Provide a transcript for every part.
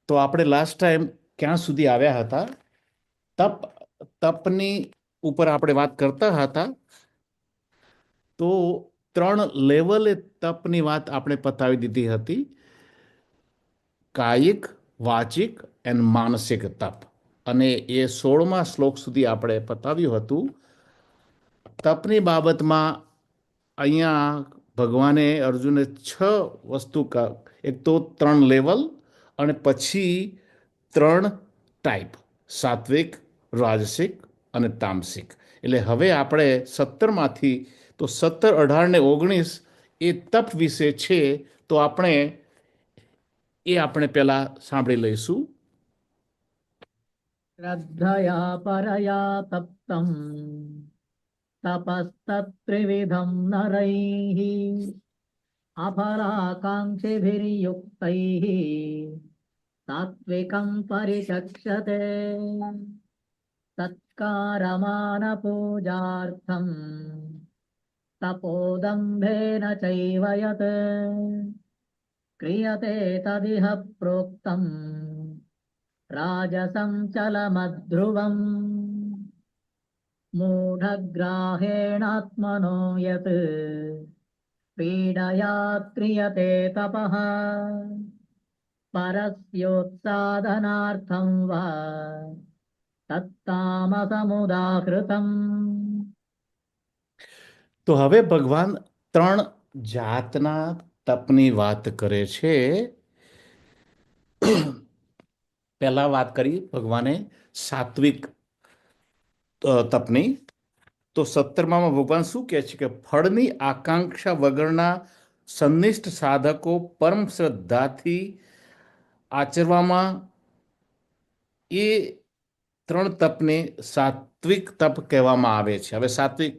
તો આપણે last time ક્યાં સુધી આવ્યા હતા? તપ તપની ઉપર આપણે વાત કરતા હતા. તો 3 લેવલે તપની વાત આપણે પતાવી દીધી હતી: કાયિક, વાચિક અને માનસિક તપ. અને એ 16મા શ્લોક સુધી આપણે પતાવ્યું હતું. તપની બાબતમાં અહીંયા ભગવાને અર્જુને 6 વસ્તુ, એક તો 3 લેવલ અને પછી 3 ટાઈપ: સાત્વિક, રાજસિક અને તામસિક. એટલે હવે આપણે 17માંથી તો 17, 18 ને 19 એ તપ વિશે છે. તો આપણે પહેલા સાંભળી લઈશું. श्रद्धया परया तप्तम् तपस्तत्त्रिविधं नरैः अफलाकाङ्क्षिभिर्युक्तैः सात्विकं परिचक्षते सत्कारमानपूजार्थं तपोदम्भेन चैव यत् क्रियते तदिह प्रोक्तम् राजसं चलमध्रुवम् मूढग्राहेणात्मनो यत् पीडया क्रियते तपः परस्योत्साधनार्थं वा तत्तामसमुदाहृतम्. તો હવે ભગવાન 3 જાતના તપની વાત કરે છે. પહેલા વાત કરી ભગવાને સાત્વિક તપની. તો 17માં ભગવાન શું કહે છે કે ફળની આકાંક્ષા વગરના સંનિષ્ઠ સાધકો પરમ શ્રદ્ધાથી આચરવામાં એ 3 તપને સાત્વિક તપ કહેવામાં આવે છે. હવે સાત્વિક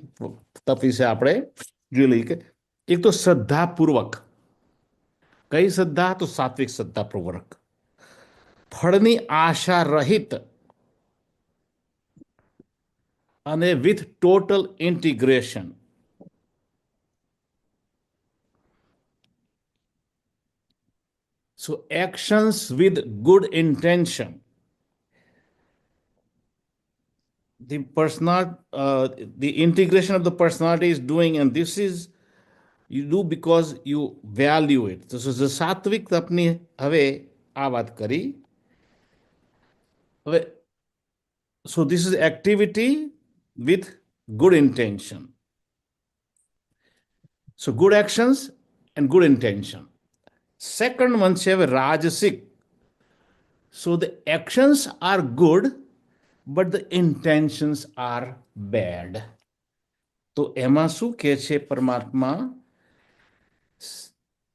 તપ વિશે આપણે જોઈ લઈએ કે એક તો શ્રદ્ધાપૂર્વક. કઈ શ્રદ્ધા? તો સાત્વિક શ્રદ્ધાપૂર્વક. ફળની આશા રહિત અને with total integration. So actions with good intention. The integration of the personality is doing, and this is you do because you value it. So the સાત્વિક તપની હવે આ વાત કરી. હવે so this is activity with good intention. So good actions and good intention. Second one છે હવે રાજસિક. So the actions are good but the intentions are bad. તો એમાં શું કહે છે પરમાત્મા?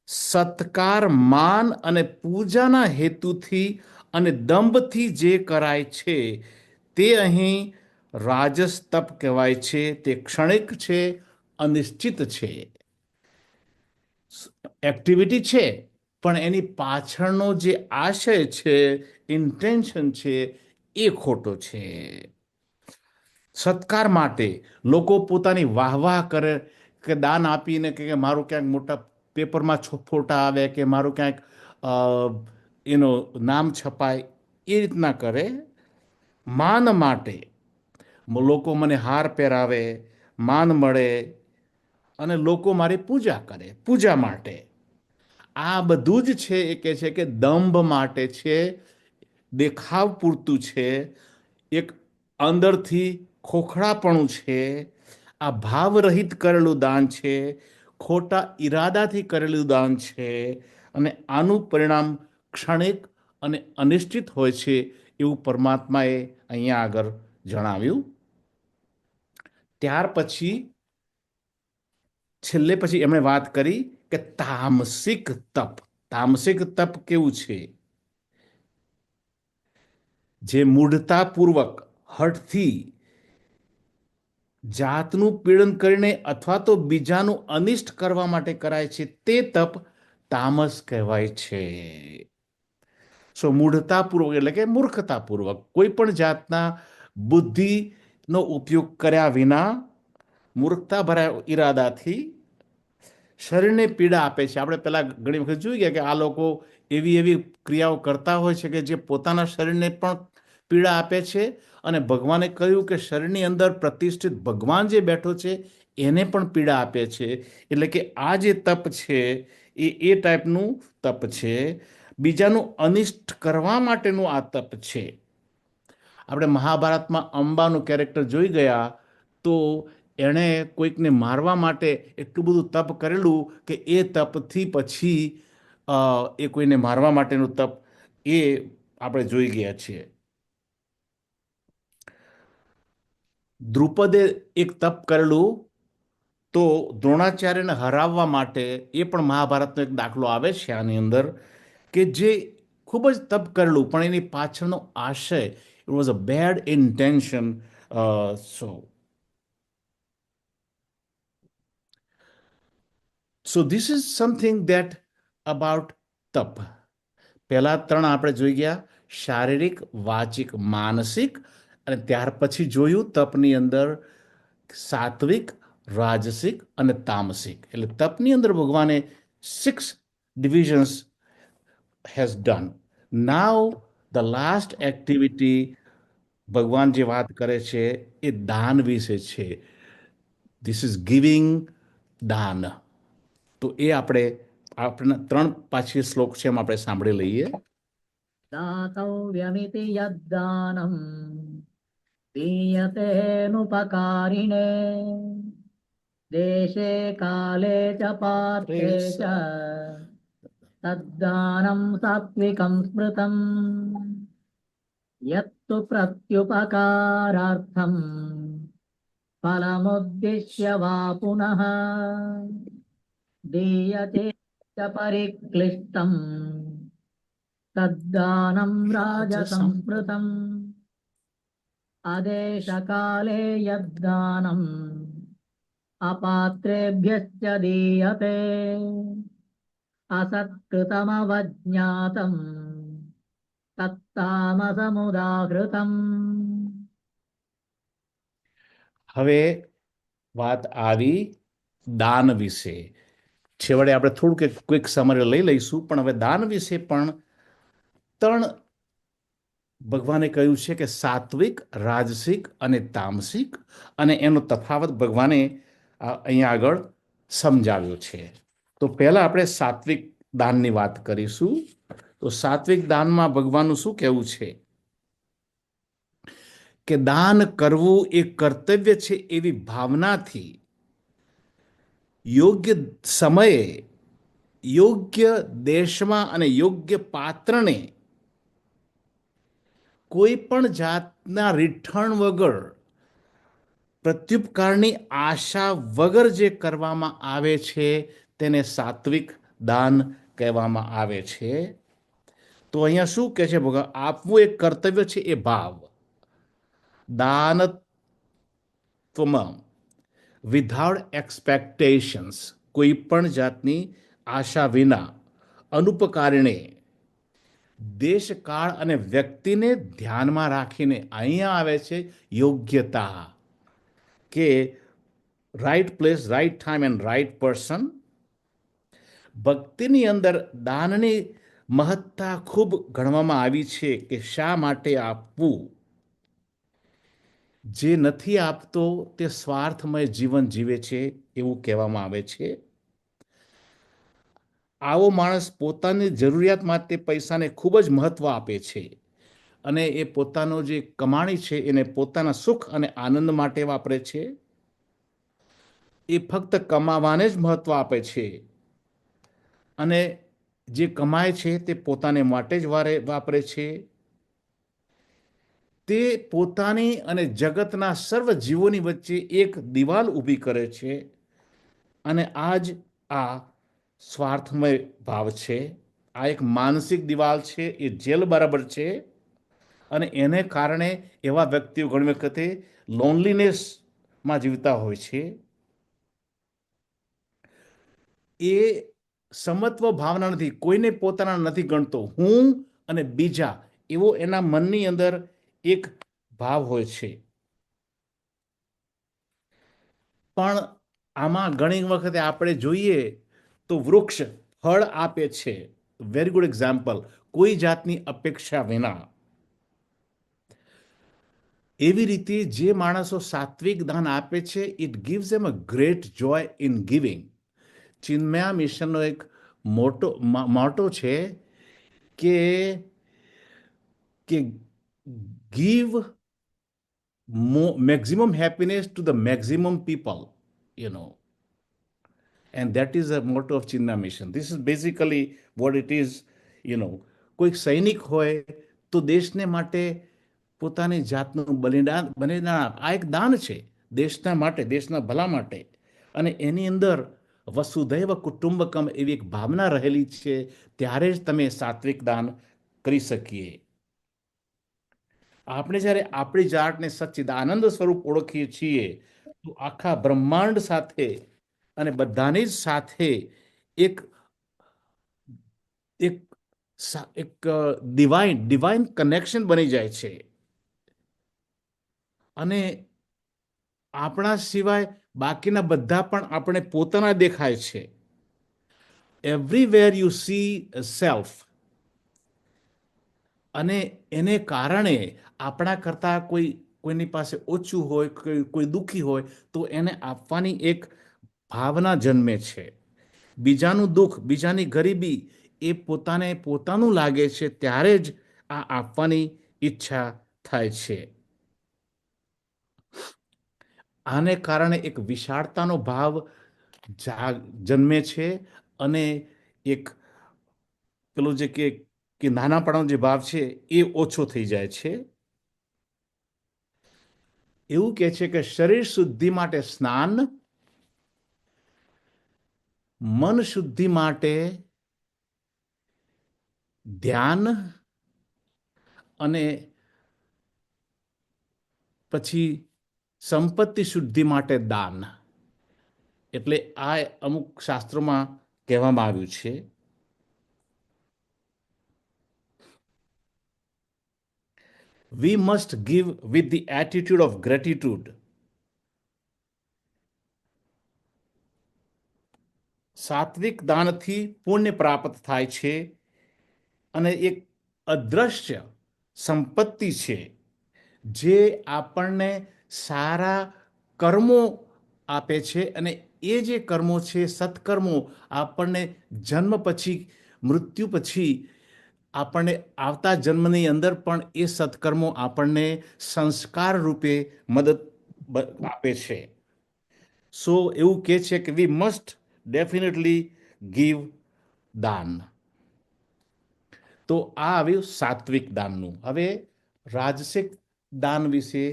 સત્કાર, માન અને પૂજાના હેતુથી અને દંભથી જે કરાય છે તે અહીં રાજસ તપ કહેવાય છે. તે ક્ષણિક છે, અનિશ્ચિત છે. એક્ટિવિટી છે પણ એની પાછળનો જે આશય છે, ઇન્ટેન્શન છે, એ ખોટો છે. સત્કાર માટે લોકો પોતાની વાહવાહ કરે કે દાન આપીને કે મારું ક્યાંક મોટા પેપરમાં ફોટા આવે કે મારું ક્યાંક એનું નામ છપાય, એ રીતના કરે. માન માટે લોકો મને હાર પહેરાવે, માન મળે અને લોકો મારી પૂજા કરે, પૂજા માટે. આ બધું જ છે એ કહે છે કે દંભ માટે છે, દેખાવ પૂરતું છે, એક અંદરથી ખોખરાપણું છે. આ ભાવરહિત કરેલું દાન છે, ખોટા ઈરાદાથી કરેલું દાન છે અને આનું પરિણામ ક્ષણિક અને અનિશ્ચિત હોય છે એવું પરમાત્માએ અહીંયા આગળ જણાવ્યું. ત્યાર પછી છેલ્લે પછી એમણે વાત કરી કે તામસિક તપ. તામસિક તપ કેવું છે? જે મૂઢતાપૂર્વક, હઠથી, જાતનું પીડન કરીને અથવા તો બીજાનું અનિષ્ટ કરવા માટે કરાય છે તે તપ તામસ કહેવાય છે. સો મૂઢતાપૂર્વક એટલે કે મૂર્ખતાપૂર્વક, કોઈ પણ જાતના બુદ્ધિનો ઉપયોગ કર્યા વિના, મૂર્ખતા ભર્યા ઈરાદાથી શરીરને પીડા આપે છે. આપણે પહેલાં ઘણી વખત જોઈ ગયા કે આ લોકો એવી એવી ક્રિયાઓ કરતા હોય છે કે જે પોતાના શરીરને પણ પીડા આપે છે, અને ભગવાને કહ્યું કે શરીરની અંદર પ્રતિષ્ઠિત ભગવાન જે બેઠો છે એને પણ પીડા આપે છે. એટલે કે આ જે તપ છે એ ટાઈપનું તપ છે. બીજાનું અનિષ્ટ કરવા માટેનું આ તપ છે. આપણે મહાભારતમાં અંબાનું કેરેક્ટર જોઈ ગયા તો એણે કોઈકને મારવા માટે એટલું બધું તપ કરેલું કે એ તપથી પછી એ કોઈને મારવા માટેનું તપ એ આપણે જોઈ ગયા છીએ. દ્રુપદે એક તપ કરેલું તો દ્રોણાચાર્યને હરાવવા માટે, એ પણ મહાભારતનો એક દાખલો આવે છે આની અંદર, કે જે ખૂબ જ તપ કરેલું પણ એની પાછળનો આશય, it was a bad intention. So this is something that about તપ. પહેલા ત્રણ આપણે જોઈ ગયા, શારીરિક, વાચિક, માનસિક, અને ત્યાર પછી જોયું તપની અંદર સાત્વિક, રાજસિક અને તામસિક. એટલે તપની અંદર ભગવાને 6 divisions has done. Now the last activity ભગવાન જે વાત કરે છે એ દાન વિશે છે. ધીસ ઇઝ ગિવિંગ, દાન. તો એ આપણે ત્રણ પાછી શ્લોક છે એમ આપણે સાંભળી લઈએ. दातव्यमिति यद्दानम् दीयतेऽनुपकारिणे देशे काले च पात्रे च तद्दानं सात्विकं स्मृतम् यत्तु प्रत्युपकारार्थं फलमुद्दिश्य वा पुनः दीयते च परिक्लिष्टम् तद्दानं राजसंस्मृतम् आदेशकाले यद्दानम् अपात्रेभ्यश्च दीयते असत्कृतमवज्ञातम् तत्तामसमुदाहृतम्. હવે વાત આવી દાન વિશે. છેવટે આપણે થોડુંક એક ક્વિક સમરી લઈ લઈશું, પણ હવે દાન વિશે પણ ત્રણ ભગવાને કહ્યું છે કે સાત્વિક, રાજસિક અને તામસિક, અને એનો તફાવત ભગવાને અહીંયા આગળ સમજાવ્યો છે. તો પહેલા આપણે સાત્વિક દાનની વાત કરીશું. તો સાત્વિક દાનમાં ભગવાનનું શું કહેવું છે કે દાન કરવું એ કર્તવ્ય છે એવી ભાવનાથી યોગ્ય સમયે, યોગ્ય દેશમાં અને યોગ્ય પાત્રને કોઈ પણ જાતના રીઠણ વગર, પ્રત્યુપકારની આશા વગર જે કરવામાં આવે છે તેને સાત્વિક દાન કહેવામાં આવે છે. તો અહીંયા શું કહે છે ભગવાન? આપવું એક કર્તવ્ય છે એ ભાવ. દાનત્વમાં વિધાઉટ એક્સપેક્ટેશન્સ, કોઈ પણ જાતની આશા વિના, અનુપકારીને, દેશકાળ અને વ્યક્તિને ધ્યાનમાં રાખીને. અહીંયા આવે છે યોગ્યતા, કે right place, right time and right person. ભક્તિની અંદર દાનની મહત્તા ખૂબ ગણવામાં આવી છે કે શા માટે આપવું. જે નથી આપતો તે સ્વાર્થમય જીવન જીવે છે એવું કહેવામાં આવે છે. આવો માણસ પોતાની જરૂરિયાત માટે પૈસાને ખૂબ જ મહત્વ આપે છે, અને એ પોતાનો જે કમાણી છે એને પોતાના સુખ અને આનંદ માટે વાપરે છે. એ ફક્ત કમાવાને જ મહત્વ આપે છે, અને જે કમાય છે તે પોતાને માટે જ વાપરે છે. તે પોતાની અને જગતના સર્વ જીવોની વચ્ચે એક દિવાલ ઊભી કરે છે, અને આ સ્વાર્થમય ભાવ છે. આ એક માનસિક દિવાલ છે, એ જેલ બરાબર છે. અને એને કારણે એવા વ્યક્તિઓ ઘણી વખતે લોનલીનેસમાં જીવતા હોય છે. એ સમત્વ ભાવના નથી, કોઈને પોતાના નથી ગણતો, હું અને બીજા, એવો એના મનની અંદર એક ભાવ હોય છે. પણ આમાં ઘણી વખતે આપણે જોઈએ તો વૃક્ષ ફળ આપે છે, વેરી ગુડ એક્ઝામ્પલ, કોઈ જાતની અપેક્ષા વિના. એવી રીતે જે માણસો સાત્વિક દાન આપે છે, it gives them a great joy in giving. Chinmaya મિશનનો એક મોટો છે કે give maximum happiness to the maximum people, you know. And that is the motto of Chinna Mission. This is basically what it is, you know. કોઈક સૈનિક હોય તો દેશને માટે પોતાની જાતનું બલિદાન આ એક દાન છે દેશના માટે, દેશના ભલા માટે. અને એની અંદર વસુધૈવ કુટુંબકમ એવી એક ભાવના રહેલી છે, ત્યારે જ તમે સાત્વિક દાન કરી શકીએ. આપણે જ્યારે આપણી જાતને સચ્ચિદાનંદ સ્વરૂપ ઓળખીએ છીએ તો આખા બ્રહ્માંડ સાથે અને બધાની જ સાથે એક એક એક ડિવાઇન કનેક્શન બની જાય છે. અને આપણા સિવાય બાકીના બધા પણ આપણે પોતાના દેખાય છે. Everywhere you C self. અને એને કારણે આપણા કરતાં કોઈની પાસે ઓછું હોય, કોઈ દુઃખી હોય તો એને આપવાની એક ભાવના જન્મે છે. બીજાનું દુઃખ, બીજાની ગરીબી એ પોતાનું લાગે છે, ત્યારે જ આ આપવાની ઈચ્છા થાય છે. આને કારણે એક વિશાળતાનો ભાવ જન્મે છે અને એક પેલું જે કે નાનાપણાનો જે ભાવ છે એ ઓછો થઈ જાય છે. એવું કહે છે કે શરીર શુદ્ધિ માટે સ્નાન, મન શુદ્ધિ માટે ધ્યાન અને પછી સંપત્તિ શુદ્ધિ માટે દાન. એટલે આ અમુક શાસ્ત્રોમાં કહેવામાં આવ્યું છે. We must give with the attitude of gratitude. સાત્વિક દાનથી પુણ્ય પ્રાપ્ત થાય છે અને એક અદ્રશ્ય સંપત્તિ છે જે આપણને સારા કર્મો આપે છે. અને એ જે કર્મો છે, સત્કર્મો, આપણને જન્મ પછી, મૃત્યુ પછી આપણને આવતા જન્મની અંદર પણ એ સત્કર્મો આપણને સંસ્કાર રૂપે મદદ આપે છે. સો એવું કહે છે કે વી મસ્ટ ડેફિનેટલી ગીવ દાન. તો આ આવ્યું સાત્વિક દાનનું. હવે રાજસિક દાન વિશે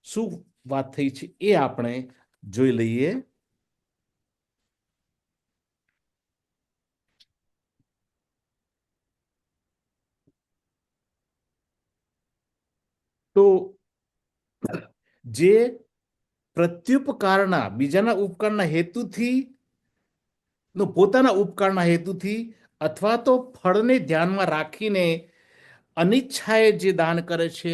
શું વાત થઈ છે એ આપણે જોઈ લઈએ. તો જે પ્રત્યુપકારના, બીજાના ઉપકારના હેતુથી, પોતાના ઉપકારના હેતુથી અથવા તો ફળને ધ્યાનમાં રાખીને અનિચ્છાએ જે દાન કરે છે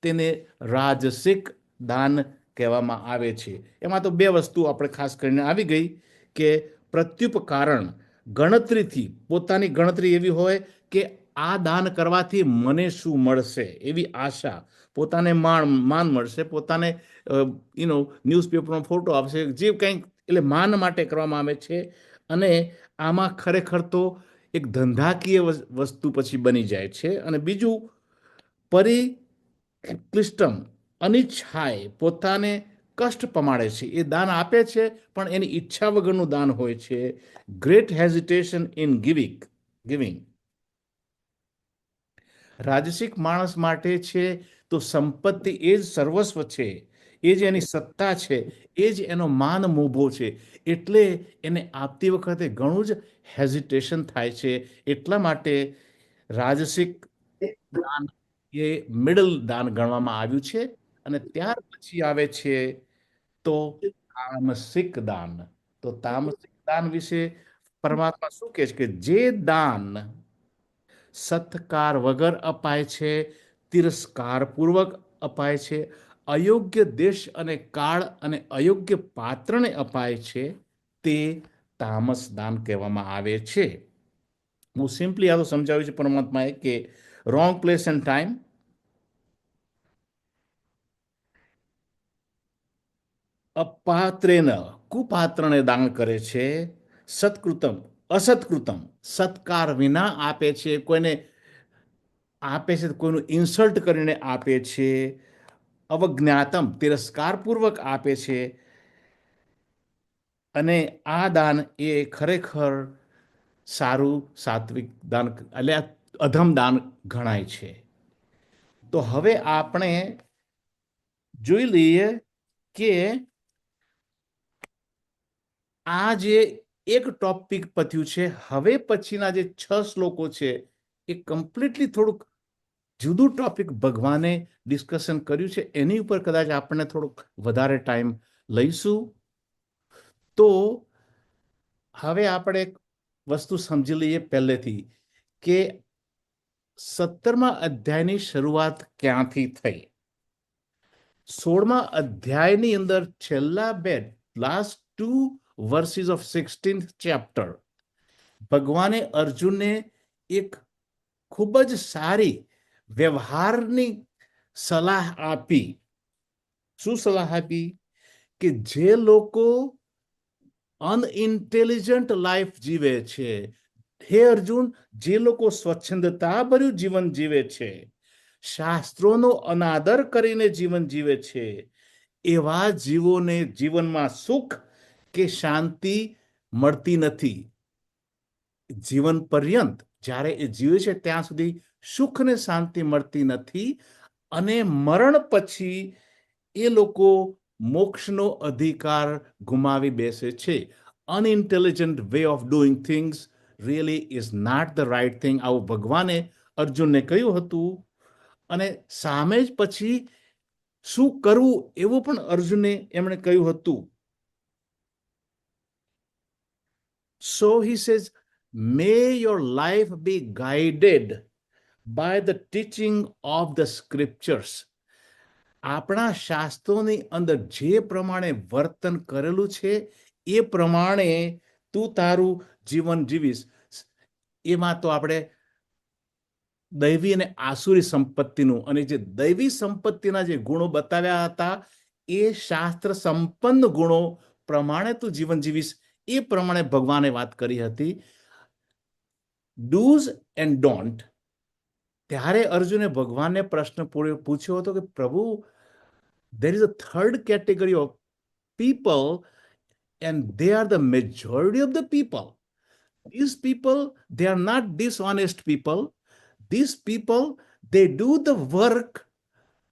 તેને રાજસિક દાન કહેવામાં આવે છે. એમાં તો બે વસ્તુ આપણે ખાસ કરીને આવી ગઈ કે પ્રત્યુપકારણ, ગણતરીથી, પોતાની ગણતરી એવી હોય કે આ દાન કરવાથી મને શું મળશે એવી આશા, પોતાને માન મળશે, પોતાને ન્યૂઝપેપરમાં ફોટો આવશે, જે કંઈક, એટલે માન માટે કરવામાં આવે છે. અને આમાં ખરેખર તો એક ધંધાકીય વસ્તુ પછી બની જાય છે. અને બીજું, પરિક્લિષ્ટમ, અનિચ્છાએ પોતાને કષ્ટ પમાડે છે એ દાન આપે છે, પણ એની ઈચ્છા વગરનું દાન હોય છે. Great hesitation in giving. રાજસિક માણસ માટે છે તો સંપત્તિ એ જ સર્વસ્વ છે, એ જ એની સત્તા છે, એ જ એનો માન મોભો છે. એટલે એને આપતી વખતે ઘણું જ હેઝિટેશન થાય છે. એટલા માટે રાજસિક દાન એ મિડલ દાન ગણવામાં આવ્યું છે. અને ત્યાર પછી આવે છે તો તામસિક દાન. તો તામસિક દાન વિશે પરમાત્મા શું કહે છે કે જે દાન સત્કાર વગર અપાય છે, તિરસ્કારપૂર્વક અપાય છે, અયોગ્ય દેશ અને કાળ અને અયોગ્ય પાત્રને અપાય છે, તે તામસ દાન કહેવામાં આવે છે. હું સિમ્પલી આ તો સમજાવ્યું છે પરમાત્માએ કે રોંગ પ્લેસ એન્ડ ટાઈમ, અપાત્રેન કુપાત્રને દાન કરે છે, સત્કૃતમ અસત્કૃતમ સત્કાર વિના આપે છે, કોઈને આપે છે કોઈનું ઇન્સલ્ટ કરીને આપે છે, અવજ્ઞાતમ તિરસ્કારપૂર્વક આપે છે, અને આ દાન એ ખરેખર સારું સાત્વિક દાન એટલે અધમ દાન ગણાય છે. તો હવે આપણે જોઈ લઈએ કે આ જે એક ટોપિક પત્યું છે, હવે પછીના જે 6 શ્લોકો છે એ કમ્પ્લીટલી થોડુંક જુદું ટોપિક ભગવાને ડિસ્કશન કર્યું છે, એની ઉપર કદાચ આપણે થોડુંક વધારે ટાઈમ લઈશું. તો હવે આપણે એક વસ્તુ સમજી લઈએ પહેલેથી કે 17મા અધ્યાયની શરૂઆત ક્યાંથી થઈ. 16મા અધ્યાયની અંદર છેલ્લા બે last 2 verses of 16th chapter ભગવાને અર્જુનને એક ખૂબ જ સારી વ્યવહારની સલાહ આપી. શું સલાહ આપી? કે જે લોકો અનઇન્ટેલિજન્ટ લાઈફ જીવે છે, હે અર્જુન, જે લોકો સ્વચ્છંદતાભર્યું જીવન જીવે છે, શાસ્ત્રોનો અનાદર કરીને જીવન જીવે છે, એવા જીવોને જીવનમાં સુખ કે શાંતિ મળતી નથી. જીવન પર્યંત જ્યારે એ જીવે છે ત્યાં સુધી સુખ ને શાંતિ મળતી નથી, અને મરણ પછી એ લોકો મોક્ષનો અધિકાર ગુમાવી બેસે છે. Unintelligent way of doing things really is not the right thing, આવું ભગવાને અર્જુનને કહ્યું હતું. અને સામે જ પછી શું કરવું એવું પણ અર્જુને એમણે કહ્યું હતું. So he says, may your life be guided by the teaching of the scriptures. આપણા શાસ્ત્રોની અંદર જે પ્રમાણે વર્તન કરેલું છે એ પ્રમાણે તું તારું જીવન જીવીશ. એમાં તો આપણે દૈવી અને આસુરી સંપત્તિનું અને જે દૈવી સંપત્તિના જે ગુણો બતાવ્યા હતા એ શાસ્ત્ર સંપન્ન ગુણો પ્રમાણે તું જીવન જીવીશ, એ પ્રમાણે ભગવાને વાત કરી હતી. Do's and don't. ત્યારે અર્જુને ભગવાનને પ્રશ્ન પૂછ્યો હતો કે પ્રભુ, there is a third category of people and they are the majority of the people. These people, they are not dishonest people. These people, they do the work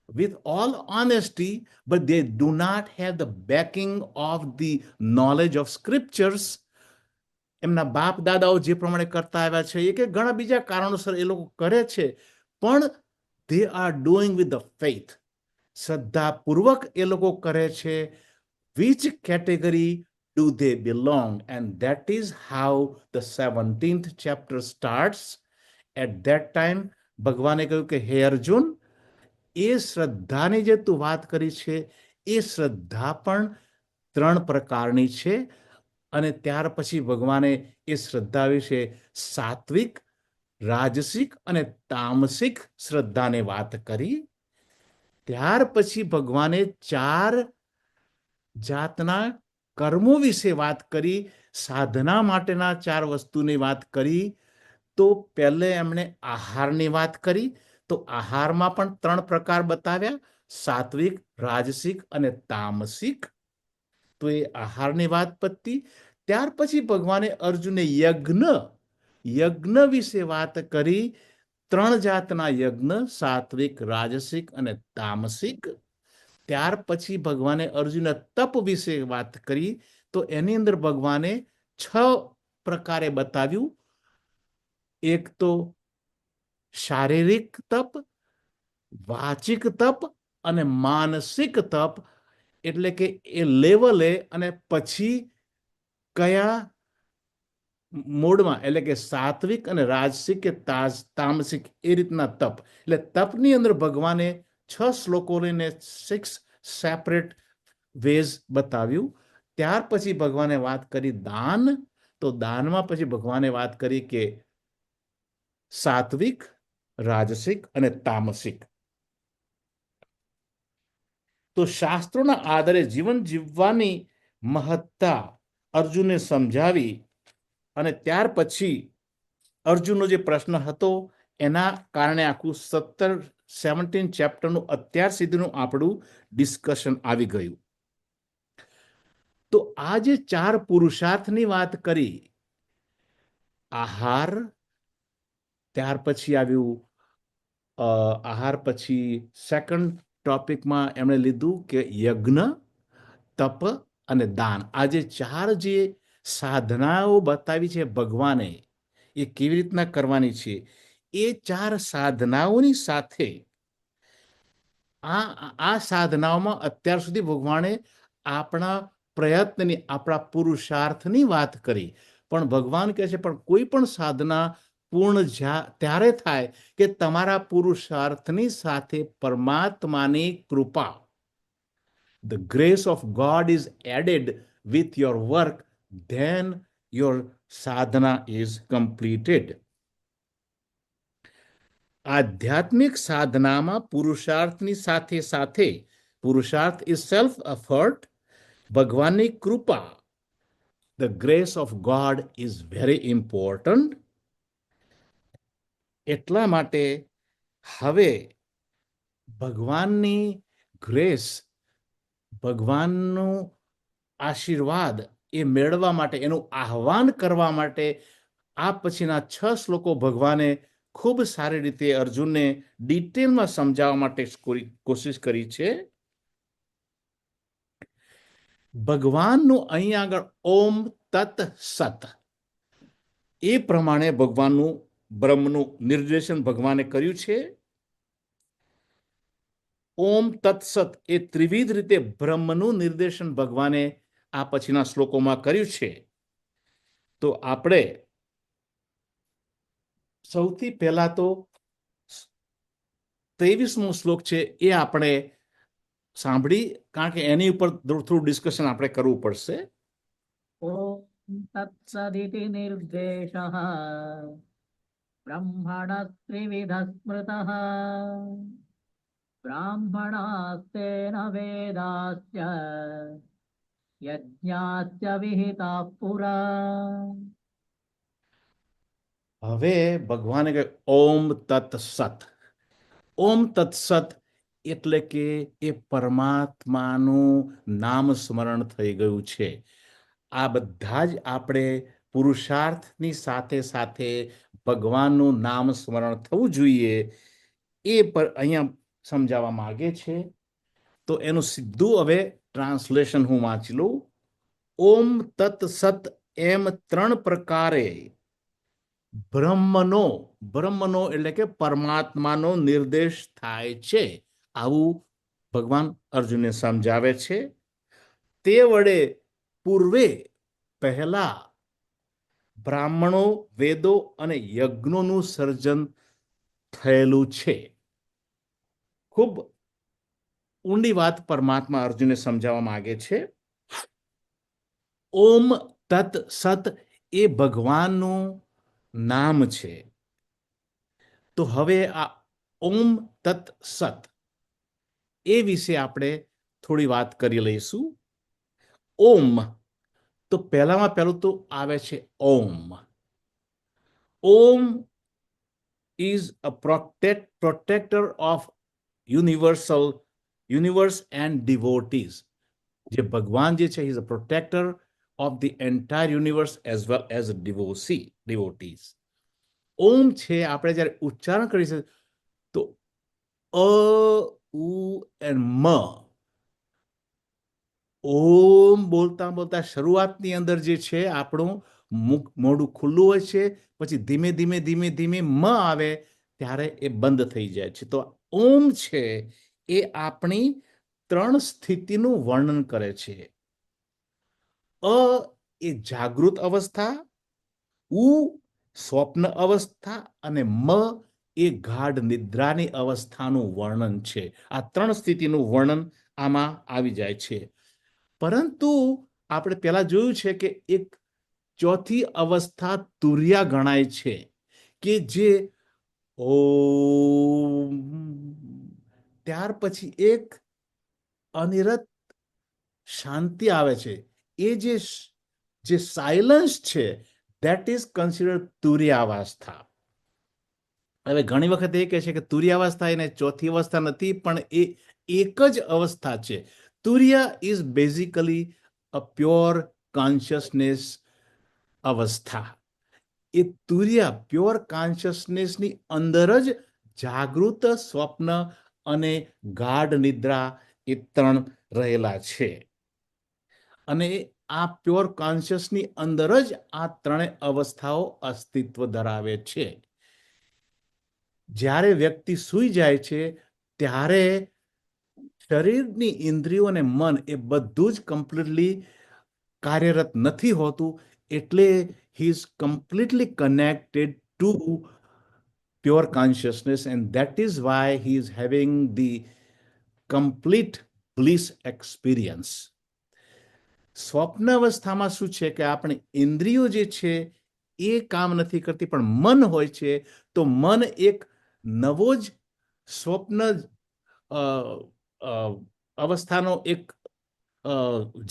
with all honesty, but they do not have the backing of the knowledge of scriptures. એમના બાપ દાદાઓ જે પ્રમાણે કરતા આવ્યા છે એ કે ઘણા બીજા કારણોસર એ લોકો કરે છે, પણ they are doing with the faith. શ્રદ્ધાપૂર્વક એ લોકો કરે છે. Which category do they belong? And that is how the 17th chapter starts. At that time ભગવાને કહ્યું કે હે અર્જુન, એ શ્રદ્ધાની જે તું વાત કરી છે એ શ્રદ્ધા પણ 3 પ્રકારની છે. અને ત્યાર પછી ભગવાને એ શ્રદ્ધા વિશે સાત્વિક, રાજસિક અને તામસિક શ્રદ્ધાને વાત કરી. ત્યાર પછી ભગવાને 4 જાતના કર્મો વિશે વાત કરી, સાધના માટેના 4 વસ્તુની વાત કરી. તો પહેલે એમણે આહારની વાત કરી. તો આહારમાં પણ 3 પ્રકાર બતાવ્યા, સાત્વિક, રાજસિક અને તામસિક. તો એ આહારની વાત પતી. ત્યાર પછી ભગવાને અર્જુને યજ્ઞ વિશે વાત કરી. 3 જાતના યજ્ઞ, સાત્વિક, રાજસિક અને તામસિક. ત્યાર પછી ભગવાને અર્જુને તપ વિશે વાત કરી. તો એની અંદર ભગવાને 6 પ્રકારે બતાવ્યું. એક તો શારીરિક તપ, વાચિક તપ અને માનસિક તપ. એટલે કે એ લેવલે અને પછી કયા મોડમાં, એટલે કે સાત્વિક અને રાજસિક કે તામસિક, એ રીતના તપ. એટલે તપની અંદર ભગવાને 6 શ્લોકો લઈને 6 સેપરેટ વેઝ બતાવ્યું. ત્યાર પછી ભગવાને વાત કરી દાન, તો દાનમાં પછી ભગવાને વાત કરી કે સાત્વિક, રાજસિક અને તામસિક. તો શાસ્ત્રોના આધારે જીવન જીવવાની મહત્તા અર્જુનને સમજાવી અને ત્યાર પછી અર્જુનનો જે પ્રશ્ન હતો એના કારણે આખું 17 ચેપ્ટરનું અત્યાર સુધીનું આપણું ડિસ્કશન આવી ગયું. તો આ જે 4 પુરુષાર્થની વાત કરી, આહાર, ત્યાર પછી આવ્યું આહાર પછી સેકન્ડ ટોપિકમાં એમણે લીધું કે યજ્ઞ, તપ અને દાન. આ જે 4 જે સાધનાઓ બતાવી છે ભગવાને, એ કેવી રીતના કરવાની છે, એ 4 સાધનાઓની સાથે આ સાધનાઓમાં અત્યાર સુધી ભગવાને આપણા પ્રયત્નની, આપણા પુરુષાર્થની વાત કરી. પણ ભગવાન કહે છે પણ કોઈ પણ સાધના પૂર્ણ ત્યારે થાય કે તમારા પુરુષાર્થની સાથે પરમાત્માની કૃપા, the grace of God is added with your work, then your sadhana is completed. આધ્યાત્મિક સાધનામાં પુરુષાર્થની સાથે સાથે, પુરુષાર્થ ઇઝ સેલ્ફ એફર્ટ, ભગવાનની કૃપા, the grace of God is very important. એટલા માટે હવે ભગવાનની ગ્રેસ, ભગવાનનો આશીર્વાદ એ મેળવવા માટે, એનું આહ્વાન કરવા માટે આ પછીના 6 શ્લોકો ભગવાને ખૂબ સારી રીતે અર્જુનને ડિટેલમાં સમજાવવા માટે કોશિશ કરી છે. ભગવાનનું અહીં આગળ ઓમ તત સત, એ પ્રમાણે ભગવાનનું બ્રહ્મનું નિર્દેશન ભગવાને કર્યું છે. ઓમ તત્સત એ ત્રિવિધ રીતે બ્રહ્મનું નિર્દેશન ભગવાને આ પછીના શ્લોકોમાં કર્યું છે. તો આપણે સૌથી પહેલા તો 23મો શ્લોક છે એ આપણે સાંભળી, કારણ કે એની ઉપર થોડું ડિસ્કશન આપણે કરવું પડશે. ઓમ તત્સદિતિ નિર્દેશઃ બ્રહ્મણ ત્રિવિધ સ્મૃતઃ બ્રાહ્મણાસ્તેન વેદાસ્ય યજ્ઞાસ્ય વિહિતા પુરા. હવે ભગવાને કહ્યું ઓમ તત્સત. ઓમ તત્સત એટલે કે એ પરમાત્માનું નામ સ્મરણ થઈ ગયું છે. આ બધા જ આપણે પુરુષાર્થની સાથે સાથે ભગવાનનું નામ સ્મરણ થવું જોઈએ, એ પર અહીંયા સમજાવવા માંગે છે. તો એનું સીધું હવે ટ્રાન્સલેશન હું વાંચી લઉં. ઓમ તત્સત એમ 3 પ્રકારે બ્રહ્મનો એટલે કે પરમાત્માનો નિર્દેશ થાય છે, આવું ભગવાન અર્જુનને સમજાવે છે. તે વડે પૂર્વે પહેલા બ્રાહ્મણો, વેદો અને યજ્ઞોનું સર્જન થયેલું છે. ખૂબ ઊંડી વાત પરમાત્મા અર્જુનને સમજાવવા માંગે છે. ઓમ તત સત એ ભગવાનનું નામ છે. તો હવે આ ઓમ તત સત એ વિશે આપણે થોડી વાત કરી લઈશું. ઓમ, તો પહેલામાં પહેલું તો આવે છે ઓમ. ઓમ is a protector of universe and devotees. જે ભગવાન જે છે, he is a protector of the entire universe as well as devotees. ઓમ છે, આપણે જ્યારે ઉચ્ચારણ કરીશું તો અ ઉ એન્ડ મ, ઓમ બોલતા બોલતા શરૂઆતની અંદર જે છે આપણું મોઢું ખુલ્લું હોય છે, પછી ધીમે ધીમે ધીમે ધીમે મ આવે ત્યારે એ બંધ થઈ જાય છે. તો ઓમ છે એ આપણી 3 સ્થિતિનું વર્ણન કરે છે. અ એ જાગૃત અવસ્થા, ઉ સ્વપ્ન અવસ્થા અને મ એ ગાઢ નિદ્રાની અવસ્થાનું વર્ણન છે. આ 3 સ્થિતિનું વર્ણન આમાં આવી જાય છે. પરંતુ આપણે પહેલા જોયું છે કે એક ચોથી અવસ્થા તુર્યા ગણાય છે, કે જે ઓમ ત્યાર પછી એક અનિરત શાંતિ આવે છે. એ જે સાયલન્સ છે, that is considered તુર્યાવસ્થા. હવે ઘણી વખત એ કહે છે કે તુર્યાવસ્થા એને ચોથી અવસ્થા નથી, પણ એ એક જ અવસ્થા છે. Turiya is basically a pure consciousness અવસ્થા. એ તુર્ય પ્યોર કોન્શિયસનેસની અંદર જ જાગૃત, સ્વપ્ન અને ગાઢ નિદ્રા એ ત્રણ રહેલા છે. અને આ પ્યોર કોન્શિયસની અંદર જ આ ત્રણેય અવસ્થાઓ અસ્તિત્વ ધરાવે છે. જ્યારે વ્યક્તિ સૂઈ જાય છે ત્યારે શરીરની ઇન્દ્રિયો અને મન એ બધું જ કમ્પ્લીટલી કાર્યરત નથી હોતું, એટલે he is completely connected to pure consciousness, and that is why he is having the complete bliss experience. સ્વપ્ન અવસ્થામાં શું છે કે આપણી ઇન્દ્રિયો જે છે એ કામ નથી કરતી, પણ મન હોય છે. તો મન એક નવો જ સ્વપ્ન અવસ્થાનો એક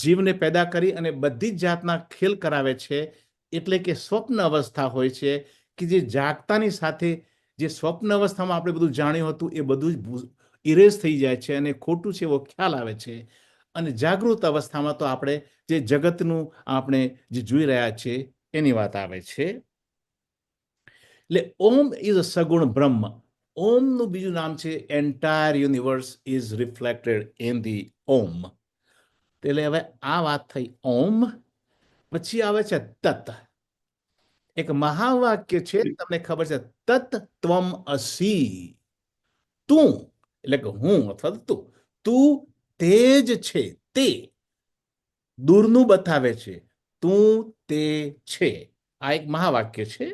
જીવને પેદા કરી અને બધી જ જાતના ખેલ કરાવે છે. એટલે કે સ્વપ્ન અવસ્થા હોય છે કે જે જાગતાની સાથે જે સ્વપ્ન અવસ્થામાં આપણે બધું જાણ્યું હતું એ બધું જ ઇરેઝ થઈ જાય છે અને ખોટું છે એવો ખ્યાલ આવે છે. અને જાગૃત અવસ્થામાં તો આપણે જે જગતનું આપણે જે જોઈ રહ્યા છીએ એની વાત આવે છે. એટલે ઓમ ઇઝ અ સગુણ બ્રહ્મ. ઓમનું બીજું નામ છે entire universe is reflected in the Om. એટલે હવે આ વાત થઈ ઓમ. પછી આવે છે તત. એક મહાવાક્ય છે, તમને ખબર છે, તત ત્વમ અસી. તું એટલે કે હું અથવા તું, તું તે જ છે. તે દૂરનું બતાવે છે. તું તે છે. આ એક મહાવાક્ય છે.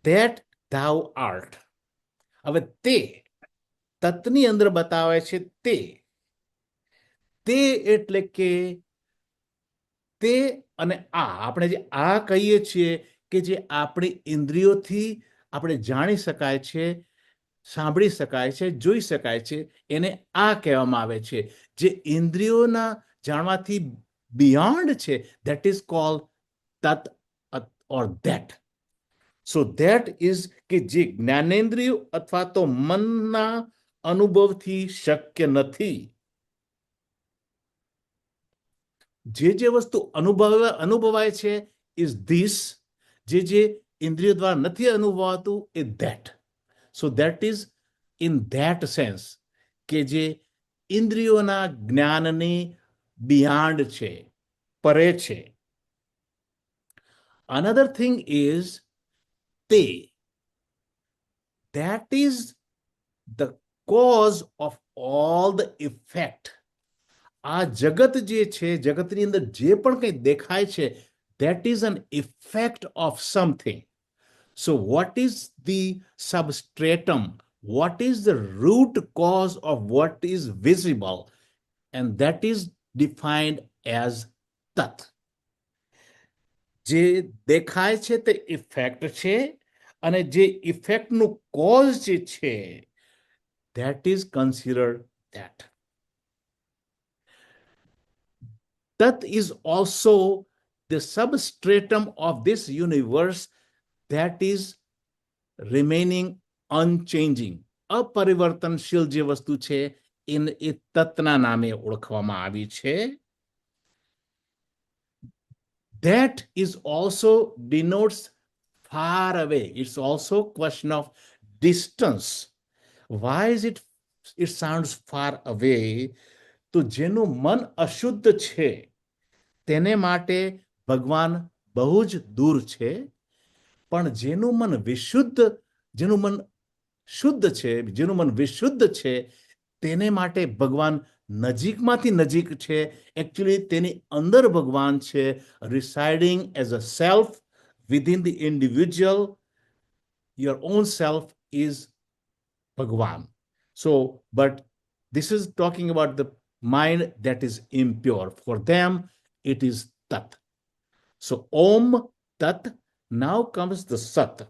That thou art. હવે તે તત્ની અંદર બતાવે છે તે. તે એટલે કે તે અને આ આપણે જે આ કહીએ છીએ કે જે આપણી ઇન્દ્રિયોથી આપણે જાણી શકાય છે, સાંભળી શકાય છે, જોઈ શકાય છે, એને આ કહેવામાં આવે છે. જે ઇન્દ્રિયોના જાણવાથી બિયોન્ડ છે, that is called tat or that. So that is કે જે જ્ઞાનેન્દ્રિયો અથવા તો મનના અનુભવથી શક્ય નથી. જે વસ્તુ અનુભવાય છે ઇઝ ધીસ. જે ઇન્દ્રિયો દ્વારા નથી અનુભવાતું એ that. So that is in that sense કે જે ઇન્દ્રિયોના જ્ઞાનની બિયાન્ડ છે, પરે છે. અનધર થિંગ ઇઝ તે. That is the cause of all the effect. આ જગત જે છે, જગતની અંદર જે પણ કંઈ દેખાય છે, that is an effect of something. So what is the substratum? What is the root cause of what is visible? And that is defined as tat. જે દેખાય છે તે ઇફેક્ટ છે, અને જે ઇફેક્ટનું કોઝ જે છે, that is considered that. That is also the substratum of this universe that is remaining unchanging. અપરિવર્તનશીલ જે વસ્તુ છે એ તત્ના નામે ઓળખવામાં આવી છે. That is also denotes far away. It's also question of distance. Why is it sounds far away? તો જેનું મન અશુદ્ધ છે તેને માટે ભગવાન બહુ જ દૂર છે, પણ જેનું મન વિશુદ્ધ, જેનું મન શુદ્ધ છે, જેનું મન વિશુદ્ધ છે તેને માટે ભગવાન નજીકમાંથી નજીક છે. એકચ્યુઅલી તેની અંદર ભગવાન છે, residing as a self within the individual. Your own self is Bhagwan. So but this is talking about the mind that is impure. For them, it is tat. So Om Tat, now comes the Sat.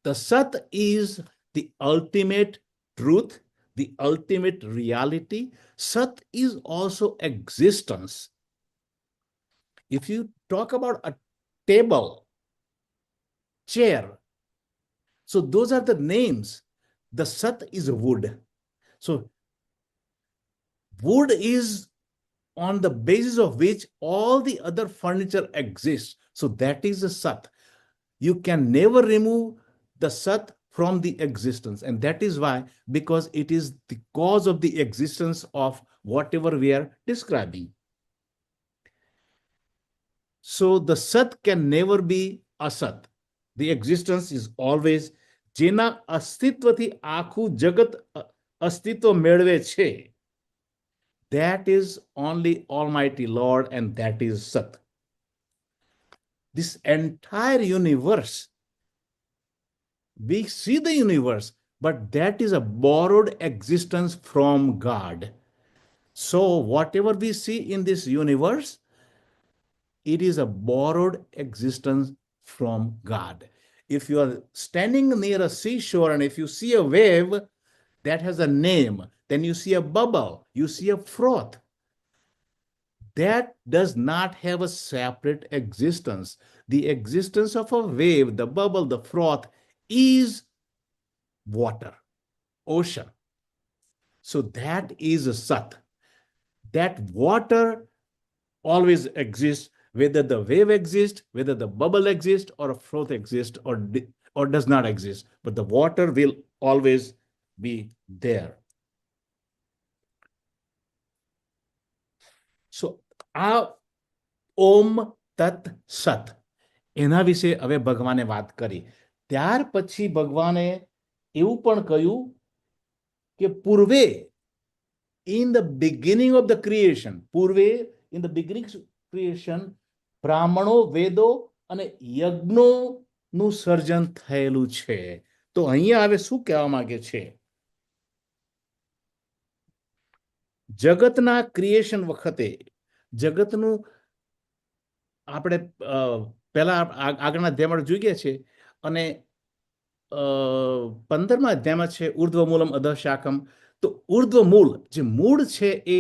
The Sat is the ultimate truth, the ultimate reality. Sat is also existence. If you talk about a table, chair, so those are the names. The Sat is wood. So wood is on the basis of which all the other furniture exists. So that is the Sat. You can never remove the Sat from the existence. And that is why, because it is the cause of the existence of whatever we are describing. So the Sat can never be Asat. The existence is always, જેના અસ્તિત્વથી આખું જગત અસ્તિત્વ મેળવે છે, that is only Almighty Lord, and that is Sat. This entire universe, we see the universe, but that is a borrowed existence from God. So whatever we see in this universe, it is a borrowed existence from God. If you are standing near a seashore and if you see a wave that has a name, then you see a bubble, you see a froth. That does not have a separate existence. The existence of a wave, the bubble, the froth is water, ocean. So that is a Sat. That water always exists, whether the wave exists, whether the bubble exists, or a froth exists, or does not exist. But the water will always be there. So આ ઓમ તત સત, એના વિશે હવે ભગવાને વાત કરી. ત્યાર પછી ભગવાને એવું પણ કહ્યું કે પૂર્વે, in the beginning of the creation, પૂર્વે, in the beginning of creation, બ્રાહ્મણો, વેદો અને યજ્ઞોનું સર્જન થયેલું છે. તો અહીંયા હવે શું કહેવા માંગે છે? જગતના ક્રિએશન વખતે, જગતનું આપણે પહેલા આગળના અધ્યાયમાં જોઈ ગયા છે, અને 15મા અધ્યાયમાં છે ઉર્ધ્વમૂલમ અધઃશાખમ. તો ઉર્ધ્વમૂલ, જે મૂળ છે, એ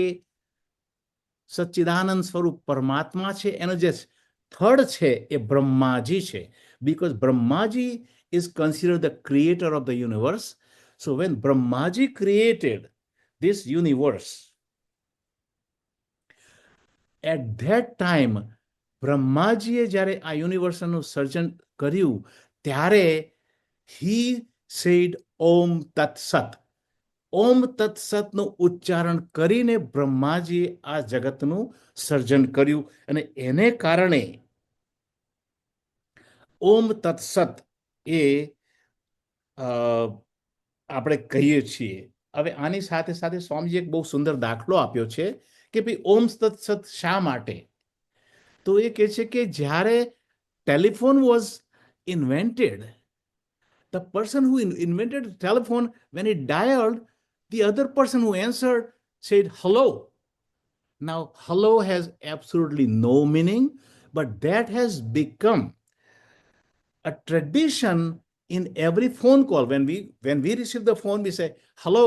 સચ્ચિદાનંદ સ્વરૂપ પરમાત્મા છે. એનો જે થડ છે એ બ્રહ્માજી છે, because Brahmaji is considered the creator of the universe. So when Brahmaji created this universe, at that time બ્રહ્માજીએ જ્યારે આ યુનિવર્સનું સર્જન કર્યું, ત્યારે he said ઓમ તત્સત. ઓમ તત્સતનું ઉચ્ચારણ કરીને બ્રહ્માજીએ આ જગતનું સર્જન કર્યું, અને એને કારણે ઓમ તત્સત એ આપણે કહીએ છીએ. હવે આની સાથે સાથે સ્વામીજી એક બહુ સુંદર દાખલો આપ્યો છે કે ભાઈ ઓમ તત્સત શા માટે? તો એ કહે છે કે જ્યારે telephone was invented, the person who invented the telephone, when it dialed, the other person who answered said hello. Now hello has absolutely no meaning, but that has become a tradition in every phone call. When we receive the phone, we say hello,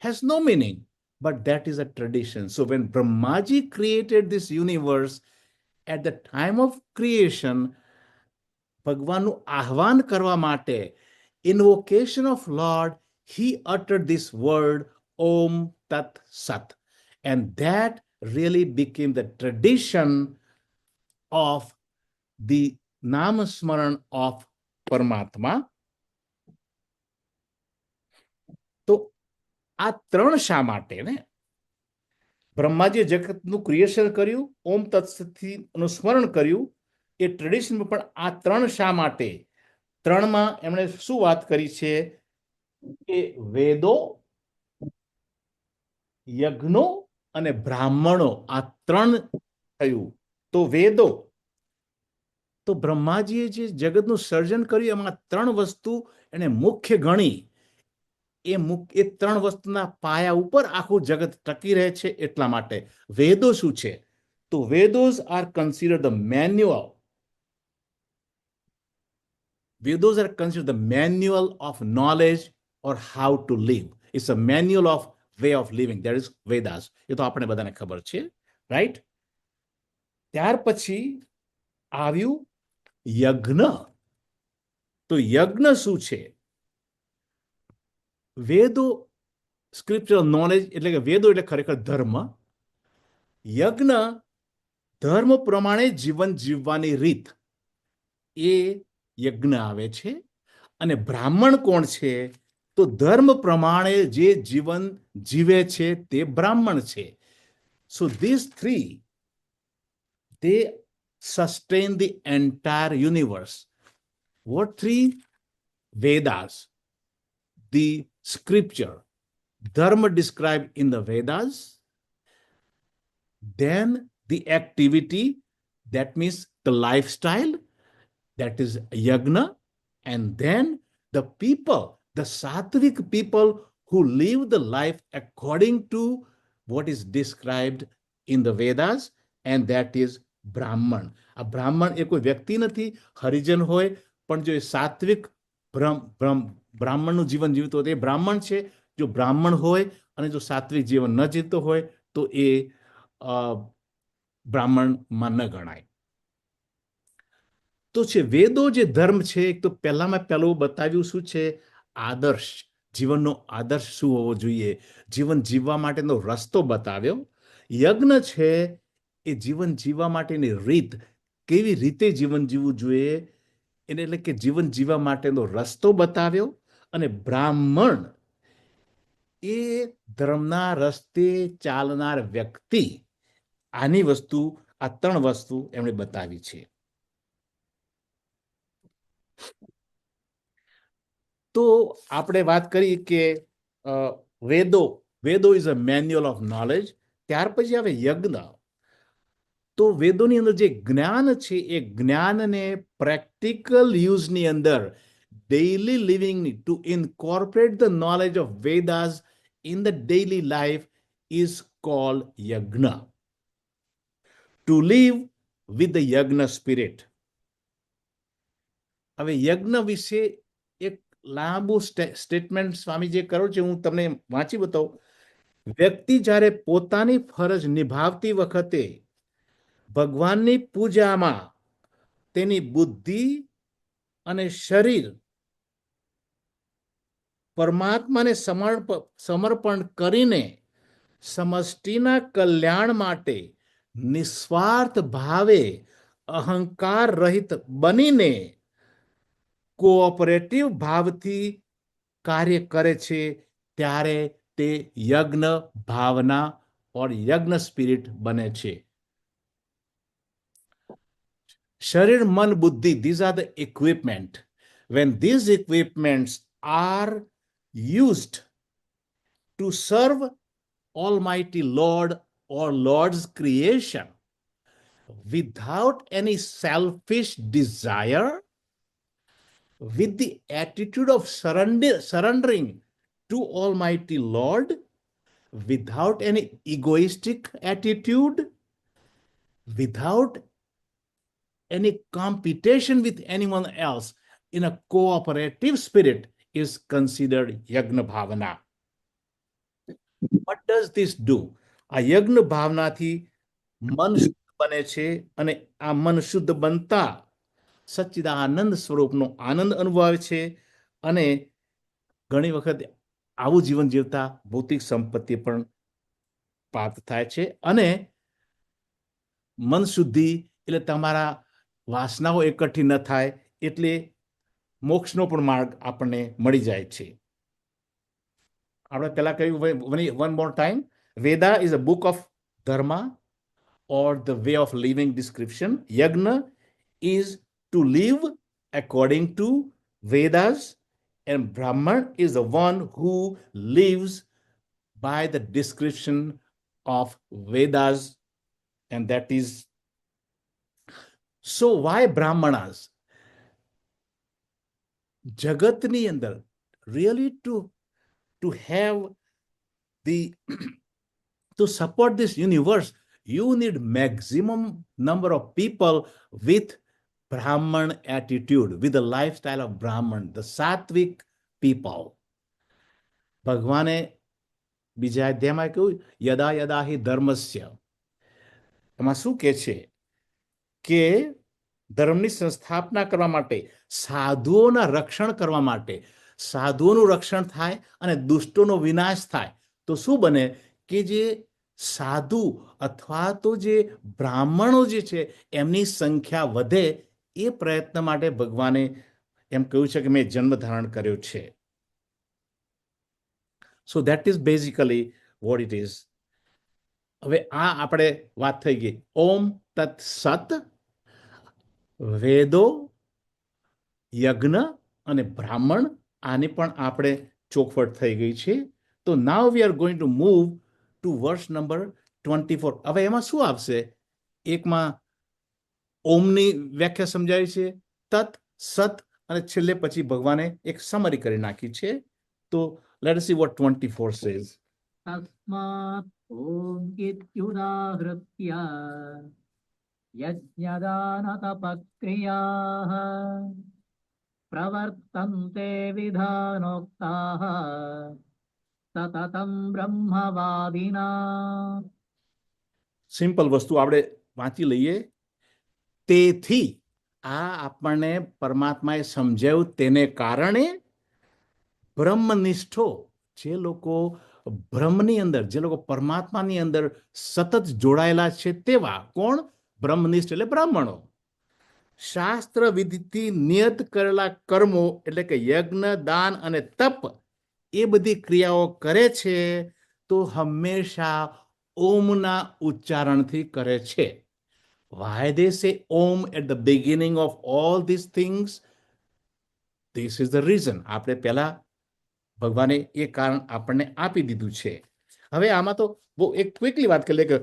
has no meaning, but that is a tradition. So when Brahmaji created this universe, at the time of creation, ભગવાનનું આહ્વાન કરવા માટે, invocation of Lord, he uttered this word Om Tat Sat, and that really became the tradition of the Namasmaran of Paramatma. તો આ ત્રણ શા માટે ને? બ્રહ્માજીએ જગતનું ક્રિએશન કર્યું, ઓમ તત્સતથી અનુસ્મરણ કર્યું, એ ટ્રેડિશનમાં પણ આ ત્રણ શા માટે? ત્રણમાં એમણે શું વાત કરી છે કે વેદો, યજ્ઞો અને બ્રાહ્મણો, આ ત્રણ થયું. તો વેદો, તો બ્રહ્માજીએ જે જગતનું સર્જન કર્યું એમાં ત્રણ વસ્તુ એને મુખ્ય ગણી. એ ત્રણ વસ્તુના પાયા ઉપર આખું જગત ટકી રહે છે. એટલા માટે વેદો શું છે? તો Vedas are considered the manual. Vedas are considered the manual of knowledge or how to live. It's a manual of way of living. That is Vedas. એ તો આપણે બધાને ખબર છે, રાઈટ? ત્યાર પછી આવ્યું યજ્ઞ. તો યજ્ઞ શું છે? વેદો, સ્ક્રિપ્ચરલ નોલેજ એટલે કે વેદો એટલે ખરેખર ધર્મ. યજ્ઞ ધર્મ પ્રમાણે જીવન જીવવાની રીત, એ યજ્ઞ આવે છે. અને બ્રાહ્મણ કોણ છે? તો ધર્મ પ્રમાણે જે જીવન જીવે છે તે બ્રાહ્મણ છે. So this three, they sustain the entire universe. What three? Vedas, the scripture, dharma described in the Vedas, then the activity, that means the lifestyle, that is yajna, and then the people, the sattvic people who live the life according to what is described in the Vedas, and that is બ્રાહ્મણ. આ બ્રાહ્મણ એ કોઈ વ્યક્તિ નથી, હરિજન હોય, પણ જો એ સાત્વિક બ્રાહ્મણનું જીવન જીવતો હોય તો એ બ્રાહ્મણ છે. જો બ્રાહ્મણ હોય અને જો સાત્વિક જીવન ન જીવતો હોય તો એ બ્રાહ્મણમાં ન ગણાય. તો છે વેદો જે ધર્મ છે, એક તો પહેલામાં પહેલું બતાવ્યું શું છે? આદર્શ, જીવનનો આદર્શ શું હોવો જોઈએ, જીવન જીવવા માટેનો રસ્તો બતાવ્યો. યજ્ઞ છે એ જીવન જીવવા માટેની રીત, કેવી રીતે જીવન જીવવું જોઈએ એટલે કે જીવન જીવવા માટેનો રસ્તો બતાવ્યો. અને બ્રાહ્મણ એ ધર્મના રસ્તે ચાલનાર વ્યક્તિ. આની વસ્તુ, આ ત્રણ વસ્તુ એમણે બતાવી છે. તો આપણે વાત કરી કે વેદો is a manual of knowledge. ત્યાર પછી આવે યજ્ઞ. તો વેદોની અંદર જે જ્ઞાન છે એ જ્ઞાનને પ્રેક્ટિકલ યુઝની અંદર, ડેઇલી લિવિંગની, to incorporate the knowledge of Vedas in the daily life is called yajna. To live with the yajna spirit. હવે યજ્ઞ વિશે એક લાંબુ સ્ટેટમેન્ટ સ્વામીજીએ કર્યો છે, હું તમને વાંચી બતાવું. વ્યક્તિ જ્યારે પોતાની ફરજ નિભાવતી વખતે ભગવાનની પૂજામાં તેની બુદ્ધિ અને શરીર પરમાત્માને સમર્પણ કરીને સમષ્ટિના કલ્યાણ માટે નિસ્વાર્થ ભાવે અહંકાર રહિત બનીને કોઓપરેટિવ ભાવથી કાર્ય કરે છે, ત્યારે તે યજ્ઞ ભાવના ઓર યજ્ઞ સ્પિરિટ બને છે. શરીર, મન, બુદ્ધિ, these are the equipment. When these equipments are used to serve Almighty Lord or Lord's creation without any selfish desire, with the attitude of surrendering to Almighty Lord, without any egoistic attitude, without any competition with anyone else, in a cooperative spirit, is considered yajna bhavana. What does this do? આ યજ્ઞ ભાવનાથી મન શુદ્ધ બને છે અને આ મન શુદ્ધ બનતા સચ્ચિદાનંદ સ્વરૂપનો આનંદ અનુભવે છે. અને ઘણી વખત આવું જીવન જીવતા ભૌતિક સંપત્તિ પણ પ્રાપ્ત થાય છે. અને મન શુદ્ધિ એટલે તમારા વાસનાઓ એકઠી ન થાય, એટલે મોક્ષનો પણ માર્ગ આપણને મળી જાય છે. આપણે પહેલા કહ્યું, one more time, Veda is a book of Dharma or the way of living description. Yajna is to live according to Vedas, and Brahman is the one who lives by the description of Vedas, and that is. So why Brahmanas? Jagatni andar, really to have the to support this universe, you need maximum number of people with Brahman attitude, with the lifestyle of Brahman, the sattvic people. ભગવાને બીજા અધ્યાયમાં કહ્યું યદા યદા હિ ધર્મસ્ય, એમાં શું કહે છે કે ધર્મની સંસ્થાપના કરવા માટે, સાધુઓના રક્ષણ કરવા માટે, સાધુઓનું રક્ષણ થાય અને દુષ્ટોનો વિનાશ થાય, તો શું બને કે જે સાધુ અથવા તો જે બ્રાહ્મણો જે છે એમની સંખ્યા વધે, એ પ્રયત્ન માટે ભગવાને એમ કહ્યું છે કે મેં જન્મ ધારણ કર્યો છે. So that is basically what it is. હવે આ આપણે વાત થઈ ગઈ ઓમ તત્ સત, વેદો, યજ્ઞ અને બ્રાહ્મણ, આની પણ આપણે ચોખવટ થઈ ગઈ છે. તો now we are going to move to verse number 24. હવે એમાં શું આવશે? એકમાં ઓમની વ્યાખ્યા સમજાય છે, તત, સત અને છેલ્લે પછી ભગવાને એક સમરી કરી નાખી છે. તો let us see what 24 says. તસ્માत् ઓમ ઇત્યુદાહૃત્ય યજ્ઞદાનતપક્રિયાઃ પ્રવર્તન્તે વિધાનોક્તાઃ સતતં બ્રહ્મવાદિના. સિમ્પલ વસ્તુ આપણે વાંચી લઈએ. તેથી આ આપણને પરમાત્માએ સમજાવ્યું, તેને કારણે બ્રહ્મનિષ્ઠો, જે લોકો બ્રહ્મની અંદર, જે લોકો પરમાત્માની અંદર સતત જોડાયેલા છે તેવા, કોણ? બ્રહ્મનિષ્ઠ એટલે બ્રાહ્મણો. શાસ્ત્ર વિધિથી નિયત કરેલા કર્મો એટલે કે યજ્ઞ, દાન અને તપ, એ બધી ક્રિયાઓ કરે છે તો હંમેશા ઓમના ઉચ્ચારણથી કરે છે. Why they say Om at the beginning of all these things? This is the reason. આપણે પહેલા ભગવાને એ કારણ આપણને આપી દીધું છે. હવે આમાં તો બહુ એક ક્વિકલી વાત કરી લે કે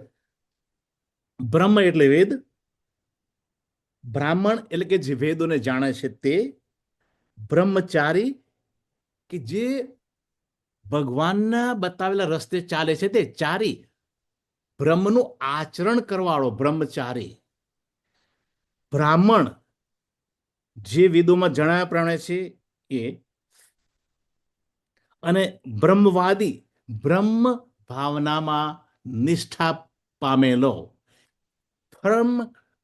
બ્રહ્મ એટલે વેદ, બ્રાહ્મણ એટલે કે જે વેદોને જાણે છે તે, બ્રહ્મચારી કે જે ભગવાનના બતાવેલા રસ્તે ચાલે છે તે ચારી, બ્રહ્મનું આચરણ કરવાવાળો બ્રહ્મચારી, બ્રાહ્મણ જે વેદોમાં જણાવ્યા પ્રમાણે છે એ, અને બ્રહ્મવાદી, બ્રહ્મ ભાવનામાં નિષ્ઠા પામેલો, firm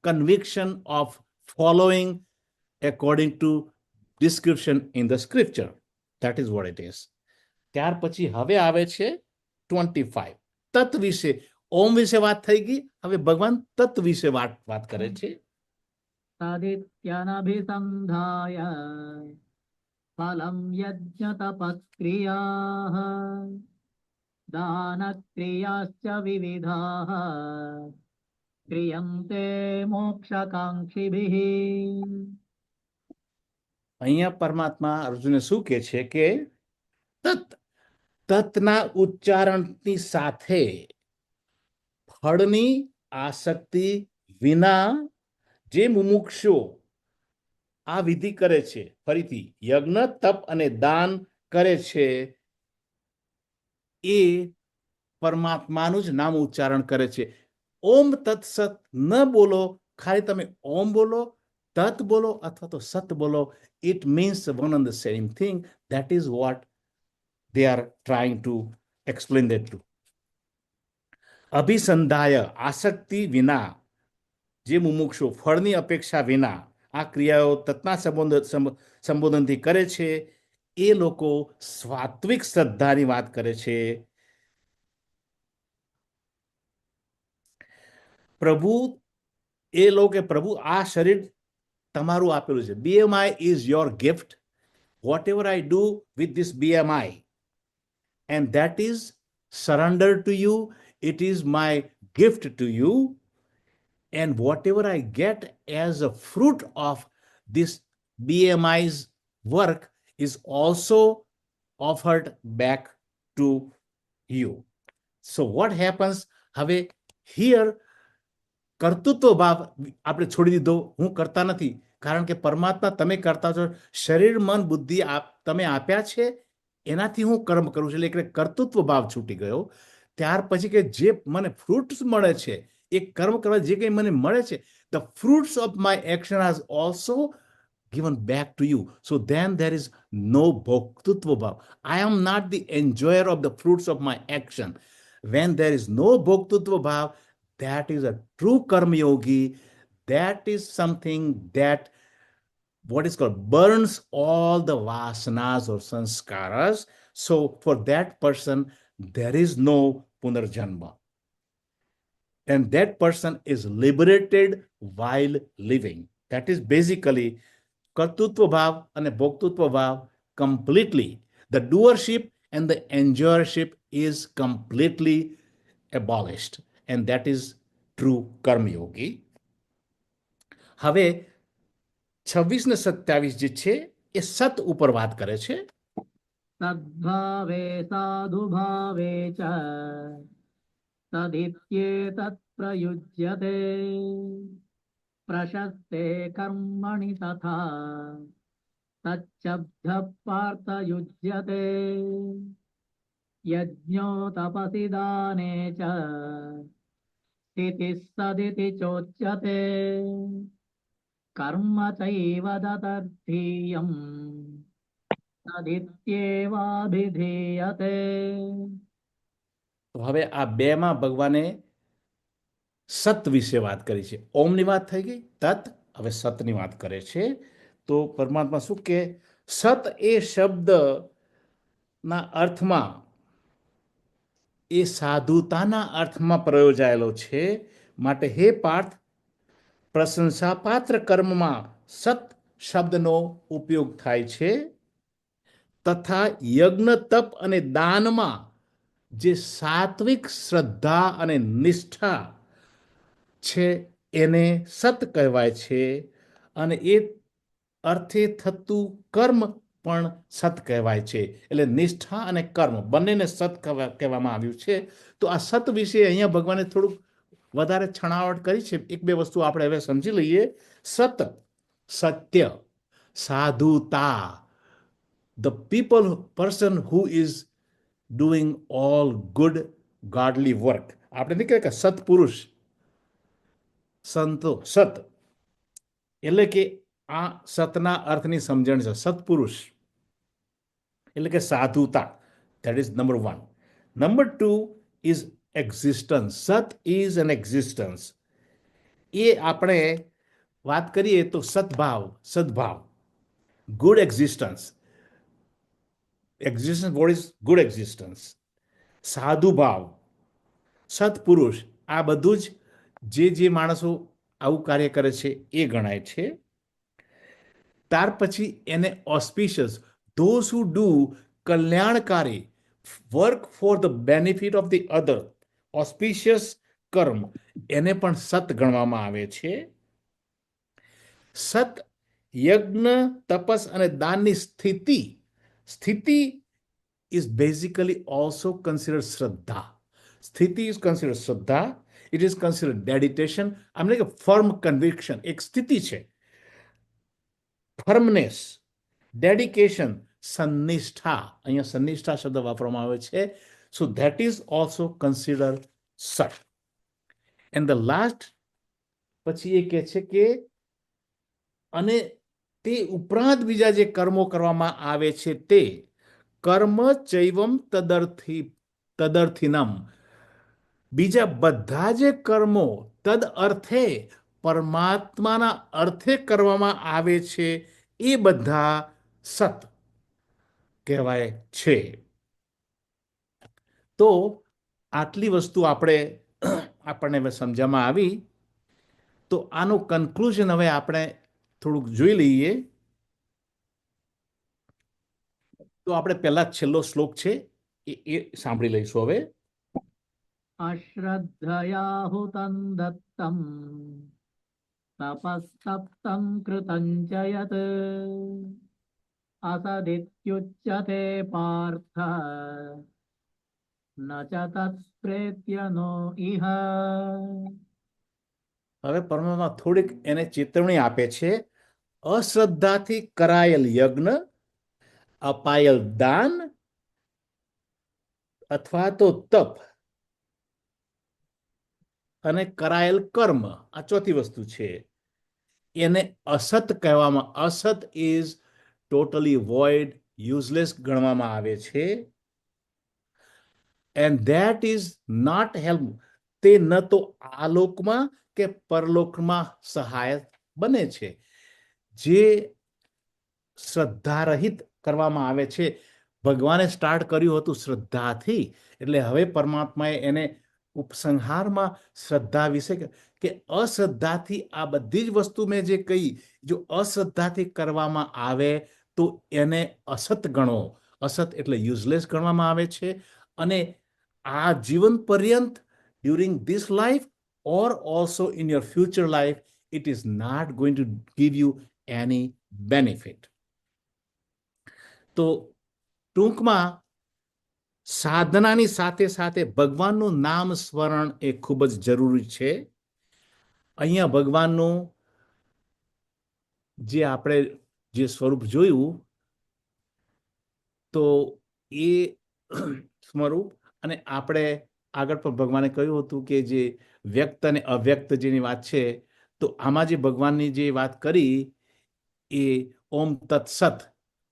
conviction of following according to description in the scripture. That is what it is. ત્યાર પછી હવે આવે છે 25. તત્વ વિશે, ઓમ વિશે વાત થઈ ગઈ, હવે ભગવાન તત્વ વિશે વાત કરે છે. તદિત્યનભિસંધાય ફલં યજ્ઞતપક્રિયાઃ દાનક્રિયાશ્ચ વિવિધાઃ ક્રિયન્તે મોક્ષકાંક્ષિભિઃ. અહીંયા પરમાત્મા અર્જુનને શું કહે છે કે તત્ના ઉચ્ચારણની સાથે ફળની આસક્તિ વિના જે મુમુક્ષુ આ વિધિ કરે છે, ફરીથી યજ્ઞ, તપ અને દાન કરે છે, એ પરમાત્માનું જ નામ ઉચ્ચારણ કરે છે. ઓમ તત્સત ન બોલો, ખાલી તમે ઓમ બોલો, તત બોલો અથવા તો સત બોલો. It means one and the same thing. That is what they are trying to explain that to. અભિસંધાય, આસક્તિ વિના, જે મુમુક્ષુ ફળની અપેક્ષા વિના આ ક્રિયાઓ તત્ના સંબોધનથી કરે છે, એ લોકો સાત્વિક શ્રદ્ધાની વાત કરે છે. પ્રભુ, એ લોકો પ્રભુ આ શરીર તમારું આપેલું છે. BMI is your gift. Whatever I do with this BMI, and that is surrendered to you, it is my gift to you, and whatever I get as a fruit of this BMI's work is also offered back to you. So what happens? હવે here કર્તૃત્વ ભાવ આપણે છોડી દીધો. હું કરતા નથી, કારણ કે પરમાત્મા તમે કરતા છો. શરીર, મન, બુદ્ધિ તમે આપ્યા છે, એનાથી હું કર્મ કરું છું, એટલે કર્તૃત્વ ભાવ છૂટી ગયો. ત્યાર પછી કે જે મને ફ્રૂટ્સ મળે છે એ કર્મ કરવા જે કંઈ મને મળે છે, the fruits of my action are also given back to you. So then there is no bhoktutva bhav. I am not the enjoyer of the fruits of my action. When there is no bhoktutva bhav, that is a true karma yogi. That is something that what is called burns all the vasanas or sanskaras. So for that person, there is no punarjanma. And that person is liberated while living. That is basically કર્તૃત્વ ભાવ અને ભોક્તૃત્વ ભાવ completely. The doership and the enjoyership is completely abolished. And that is true કર્મ યોગી. હવે 26 ને 27 જે છે એ સત ઉપર વાત કરે છે. સદ્ભાવે સાધુભાવે ચ તદિત્યેતત્ પ્રયુજ્યતે પ્રશસ્તે કર્મણિ તથા તચ્ચબ્ધ પાર્થ યુજ્યતે યજ્ઞો તપસી દાને ચ સ્થિતિः સદિતિ ચોચ્યતે કર્મ ચૈવ દતર્થીયम् તદિત્યેવાભિધીયતે. તો હવે આ બેમાં ભગવાને સત વિશે વાત કરી છે. ઓમની વાત થઈ ગઈ, તત, હવે સતની વાત કરે છે. તો પરમાત્મા શું કે સત એ શબ્દના અર્થમાં એ સાધુતાના અર્થમાં પ્રયોજાયેલો છે. માટે હે પાર્થ, પ્રશંસાપાત્ર કર્મમાં સત શબ્દનો ઉપયોગ થાય છે, તથા યજ્ઞ, તપ અને દાનમાં જે સાત્વિક શ્રદ્ધા અને નિષ્ઠા છે એને સત કહેવાય છે. અને એ અર્થે થતું કર્મ પણ સત કહેવાય છે. એટલે નિષ્ઠા અને કર્મ બંનેને સત કહેવામાં આવ્યું છે. તો આ સત વિશે અહીંયા ભગવાને થોડુંક વધારે છણાવટ કરી છે. એક બે વસ્તુ આપણે હવે સમજી લઈએ. સત, સત્ય, સાધુતા, the person who is doing all good godly work. આપણે નહીં કહે કે સત્પુરુષ, સંતો, સત એટલે કે આ સતના અર્થની સમજણ છે. સત્પુરુષ એટલે કે સાધુતા. That is number 1. Number 2 is existence. સત is an existence. એ આપણે વાત કરીએ તો સદભાવ, સદભાવ, good existence. Existence, what is good existence? સાધુભાવ, સત્પુરુષ, આ બધું જ જે માણસો આવું કાર્ય કરે છે એ ગણાય છે. ત્યાર પછી એને ઓસ્પિશિયસ, those who do કલ્યાણકારી work for the benefit of the other, auspicious કર્મ, એને પણ સત ગણવામાં આવે છે. સત યજ્ઞ, તપસ અને દાનની સ્થિતિ. સ્થિતિ is basically also considered Shraddha. Sthiti is considered Shraddha. It is considered dedication. I'm like a firm conviction. એક સ્થિતિ છે. ફર્મનેસ, ડેડિકેશન, સન્નિષ્ઠા. અહીંયા સન્નિષ્ઠા શબ્દ વાપરવામાં આવે છે. So that is also considered Sat. And the last પછી એ કહે છે કે અને તે ઉપરાંત બીજા જે કર્મો કરવામાં આવે છે તે કર્મ ચૈવમ તદર્થિનમ. બીજા બધા જે કર્મો તદ અર્થે, પરમાત્માના અર્થે કરવામાં આવે છે એ બધા સત કહેવાય છે. તો આટલી વસ્તુ આપણને હવે સમજવામાં આવી. તો આનું કન્ક્લુઝન હવે આપણે થોડુંક જોઈ લઈએ. તો આપણે પહેલા છેલ્લો શ્લોક છે એ સાંભળી લઈશું હવે. અશ્રદ્ધયા હુતં દત્તં તપસ્તપ્तं કૃतं ચ યત અસદિત્યુચ્યતે પાર્થ ન ચ તત્પ્રેત્ય નો ઇહ. હવે પરમાત્મા થોડીક એને ચેતવણી આપે છે. અશ્રદ્ધાથી કરાયેલ યજ્ઞ, અપાયેલ દાન અથવા તો તપ અને કરાયેલ કર્મ, આ ચોથી વસ્તુ છે, એને અસત કહેવામાં. અસત ઇઝ ટોટલી વોઇડ, યુઝલેસ ગણવામાં આવે છે. And that is not help. તે ન તો આ લોકમાં કે પરલોકમાં સહાયક બને છે. જે શ્રદ્ધા રહિત કરવામાં આવે છે. ભગવાને સ્ટાર્ટ કર્યું હતું શ્રદ્ધાથી, એટલે હવે પરમાત્માએ એને ઉપસંહારમાં શ્રદ્ધા વિશે કે અશ્રદ્ધાથી આ બધી જ વસ્તુ મેં જે કહી, જો અશ્રદ્ધાથી કરવામાં આવે તો એને અસત ગણો. અસત એટલે યુઝલેસ ગણવામાં આવે છે. અને આ જીવન પર્યંત, during this life or also in your future life, it is not going to give you any benefit. તો ટૂંકમાં સાધનાની સાથે સાથે ભગવાનનું નામ સ્મરણ એ ખૂબ જ જરૂરી છે. અહીંયા ભગવાનનું જે આપણે જે સ્વરૂપ જોયું, તો એ સ્વરૂપ, અને આપણે આગળ પણ ભગવાને કહ્યું હતું કે જે વ્યક્ત અને અવ્યક્ત જેની વાત છે, તો આમાં જે ભગવાનની જે વાત કરી એ ઓમ તત્સત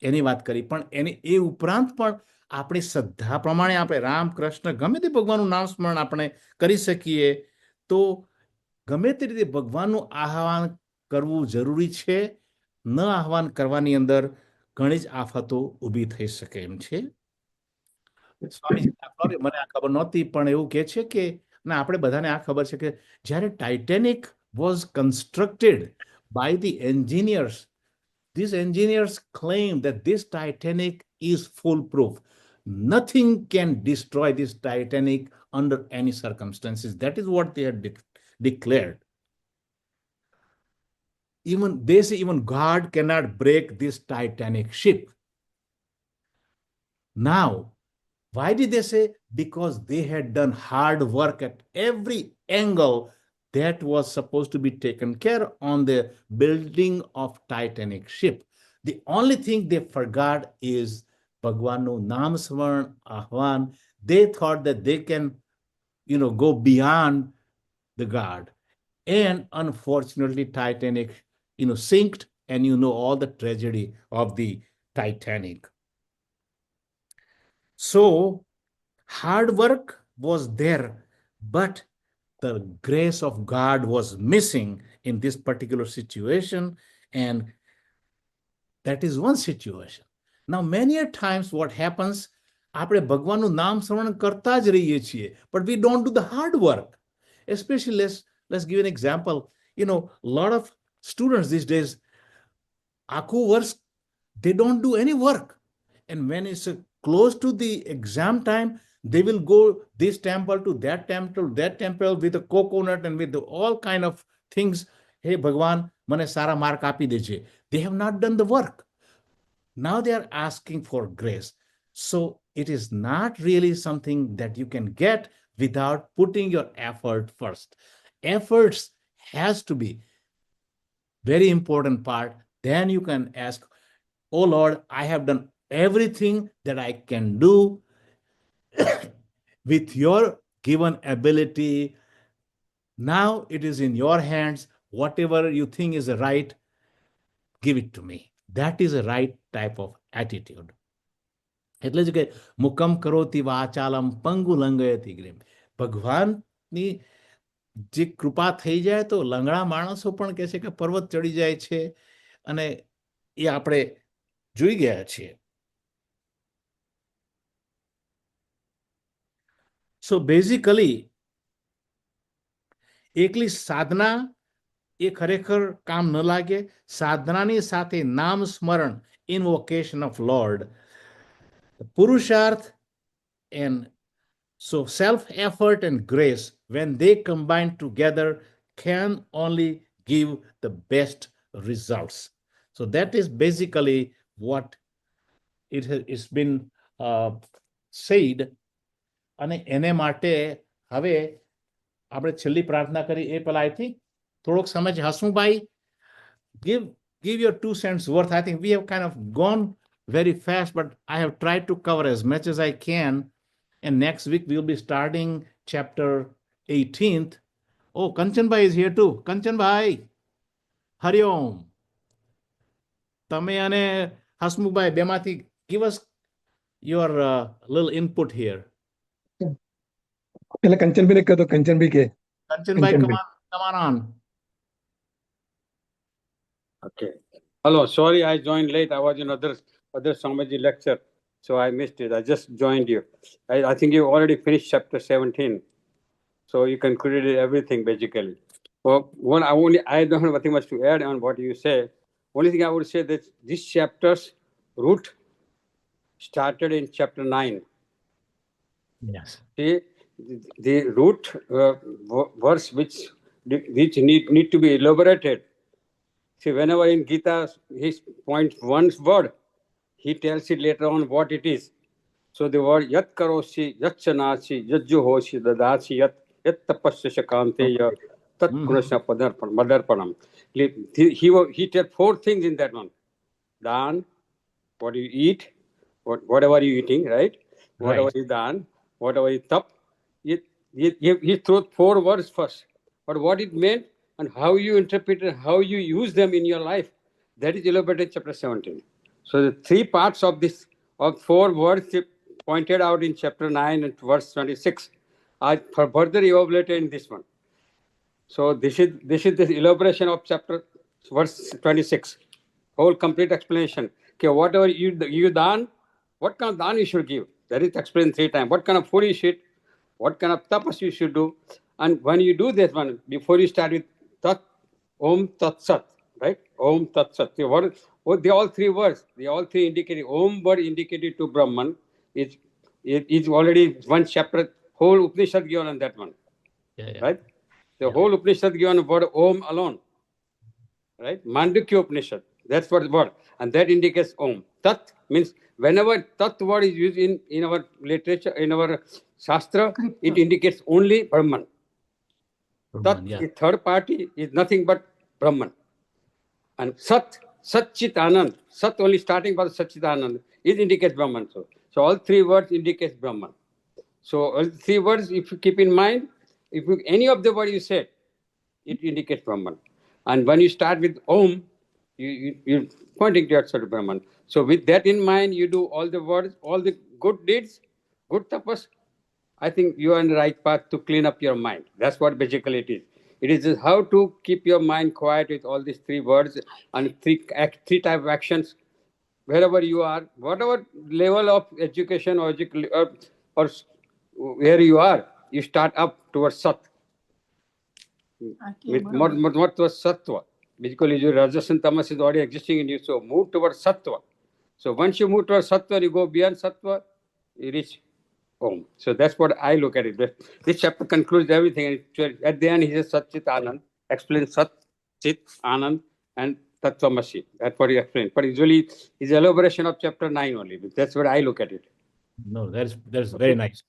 એની વાત કરી. પણ એની એ ઉપરાંત પણ આપણી શ્રદ્ધા પ્રમાણે આપણે રામ, કૃષ્ણ, ગમે તે ભગવાનનું નામ સ્મરણ આપણે કરી શકીએ. તો ગમે તે રીતે ભગવાનનું આહ્વાન કરવું જરૂરી છે. ન આહ્વાન કરવાની અંદર ઘણી જ આફતો ઊભી થઈ શકે એમ છે. સ્વામીજી મને આ ખબર નહોતી, પણ એવું કહે છે કે, અને આપણે બધાને આ ખબર છે કે જ્યારે Titanic was constructed by the engineers, these engineers claim that this Titanic is foolproof. Nothing can destroy this Titanic under any circumstances. That is what they had declared. Even they say even God cannot break this Titanic ship. Now, why did they say? Because they had done hard work at every angle that was supposed to be taken care on the building of Titanic ship. The only thing they forgot is Bhagwanu Nam Smaran Ahvan. They thought that they can, go beyond the God. And unfortunately, Titanic, sinked, and all the tragedy of the Titanic. So, hard work was there, but the grace of God was missing in this particular situation, and that is one situation. Now, many a times what happens, આપણે ભગવાનનું નામ સ્મરણ કરતા જ રહીએ છીએ, but we don't do the hard work. Especially, let's give an example. A lot of students these days, આખું વર્ષ, they don't do any work. And when it's close to the exam time, they will go this temple to that temple with a coconut and with all kind of things. Hey, Bhagwan, mane sara mark api deje. They have not done the work. Now they are asking for grace. So it is not really something that you can get without putting your effort first. Efforts has to be very important part. Then you can ask, oh Lord, I have done everything that I can do with your given ability. Now it is in your hands. Whatever you think is right, give it to me. That is a right type of attitude. એટલે જ કે મુકમ કરોતિ વાચાલમ પંગુ લંગયતિ ગ્રીમ. ભગવાનની જે કૃપા થઈ જાય તો લંગડા માણસો પણ કહે છે કે પર્વત ચડી જાય છે, અને એ આપણે જોઈ ગયા છીએ. So basically, એકલી સાધના એ ખરેખર કામ ન લાગે. સાધનાની સાથે નામ સ્મરણ, invocation of Lord, Purusharth, and so self-effort and grace, when they combine together, can only give the best results. So that is basically what it's been said. અને એને માટે હવે આપણે છેલ્લી પ્રાર્થના કરી એ પહેલા I think થોડોક સમય Hasmubhai, give your 2 cents worth. I think we have kind of gone very fast, but I have tried to cover as much as I can. And next week we'll be starting chapter 18th Oh, Kanchanbhai is here too. Kanchanbhai, Hariom. તમે અને હસમુખભાઈ બેમાંથી give us your little input here. એટલે કંચનભાઈ ને કહો તો કંચનભાઈ કે Kanchanbhai, Kanchanbhai. come on. Okay. Hello. Sorry, I joined late. I was in other Swamiji lecture, so I missed it. I just joined you. I think you already finished chapter 17, so you concluded everything basically. Well, I don't have nothing much to add on what you say. Only thing I would say that this chapter's root started in chapter 9. Yes. See, the root verse which need to be elaborated. See, whenever in Gita he points one word, he tells it later on what it is. So the word yat karoshi, yat chanasi, yat juhoshi, dadasi, yat tapasya shakante, tat kunasya madarpanam. He tells 4 things in that one. Dan, what you eat, whatever you eating, right? Whatever you dan, whatever you tap. He threw 4 words first. But what it meant and how you interpret it, how you use them in your life, that is elaborated in chapter 17. So the 3 parts of this, of 4 words pointed out in chapter 9 and verse 26 are further elaborated in this one. So this is the elaboration of chapter verse 26. Whole complete explanation. Okay, whatever you dan, what kind of dan you should give? That is explained 3 times. What kind of food you should, what kind of tapas you should do. And when you do this one, before you start with tat, om, tat, sat, right? Om, tat, sat. They all 3 words. They all 3 indicated. Om word indicated to Brahman. Is already 1 chapter, whole Upanishad given on that one. Yeah. Right? The whole Upanishad given on word Om alone. Right? Mandukya Upanishad. That's what the word. And that indicates Om. Tat means whenever Tat word is used in our literature, in our Shastra, it indicates only Brahman. Tat, Yeah. the third party, is nothing but Brahman. And Sat, Satchit Anand, Sat only starting by Satchit Anand, it indicates Brahman. So all 3 words indicates Brahman. So all 3 words, if you keep in mind, any of the word you said, it indicates Brahman. And when you start with Om, you're pointing to yourself to Brahman. So with that in mind, you do all the words, all the good deeds, good tapas. I think you are on the right path to clean up your mind. That's what basically it is. It is just how to keep your mind quiet with all these 3 words and 3 type of actions. Wherever you are, whatever level of education or where you are, you start up towards Sat. What was Sattva? Basically, your Rajas and Tamas is already existing in you, so move towards Sattva. So once you move towards Sattva, you go beyond Sattva, you reach Om. So that's what I look at it. This chapter concludes everything. And at the end, he says Satchit Anand, explains Sat, Chit, Anand, and Tattvamasi. That's what he explained. But usually, it's elaboration of chapter 9 only. That's what I look at it. No, that's very nice.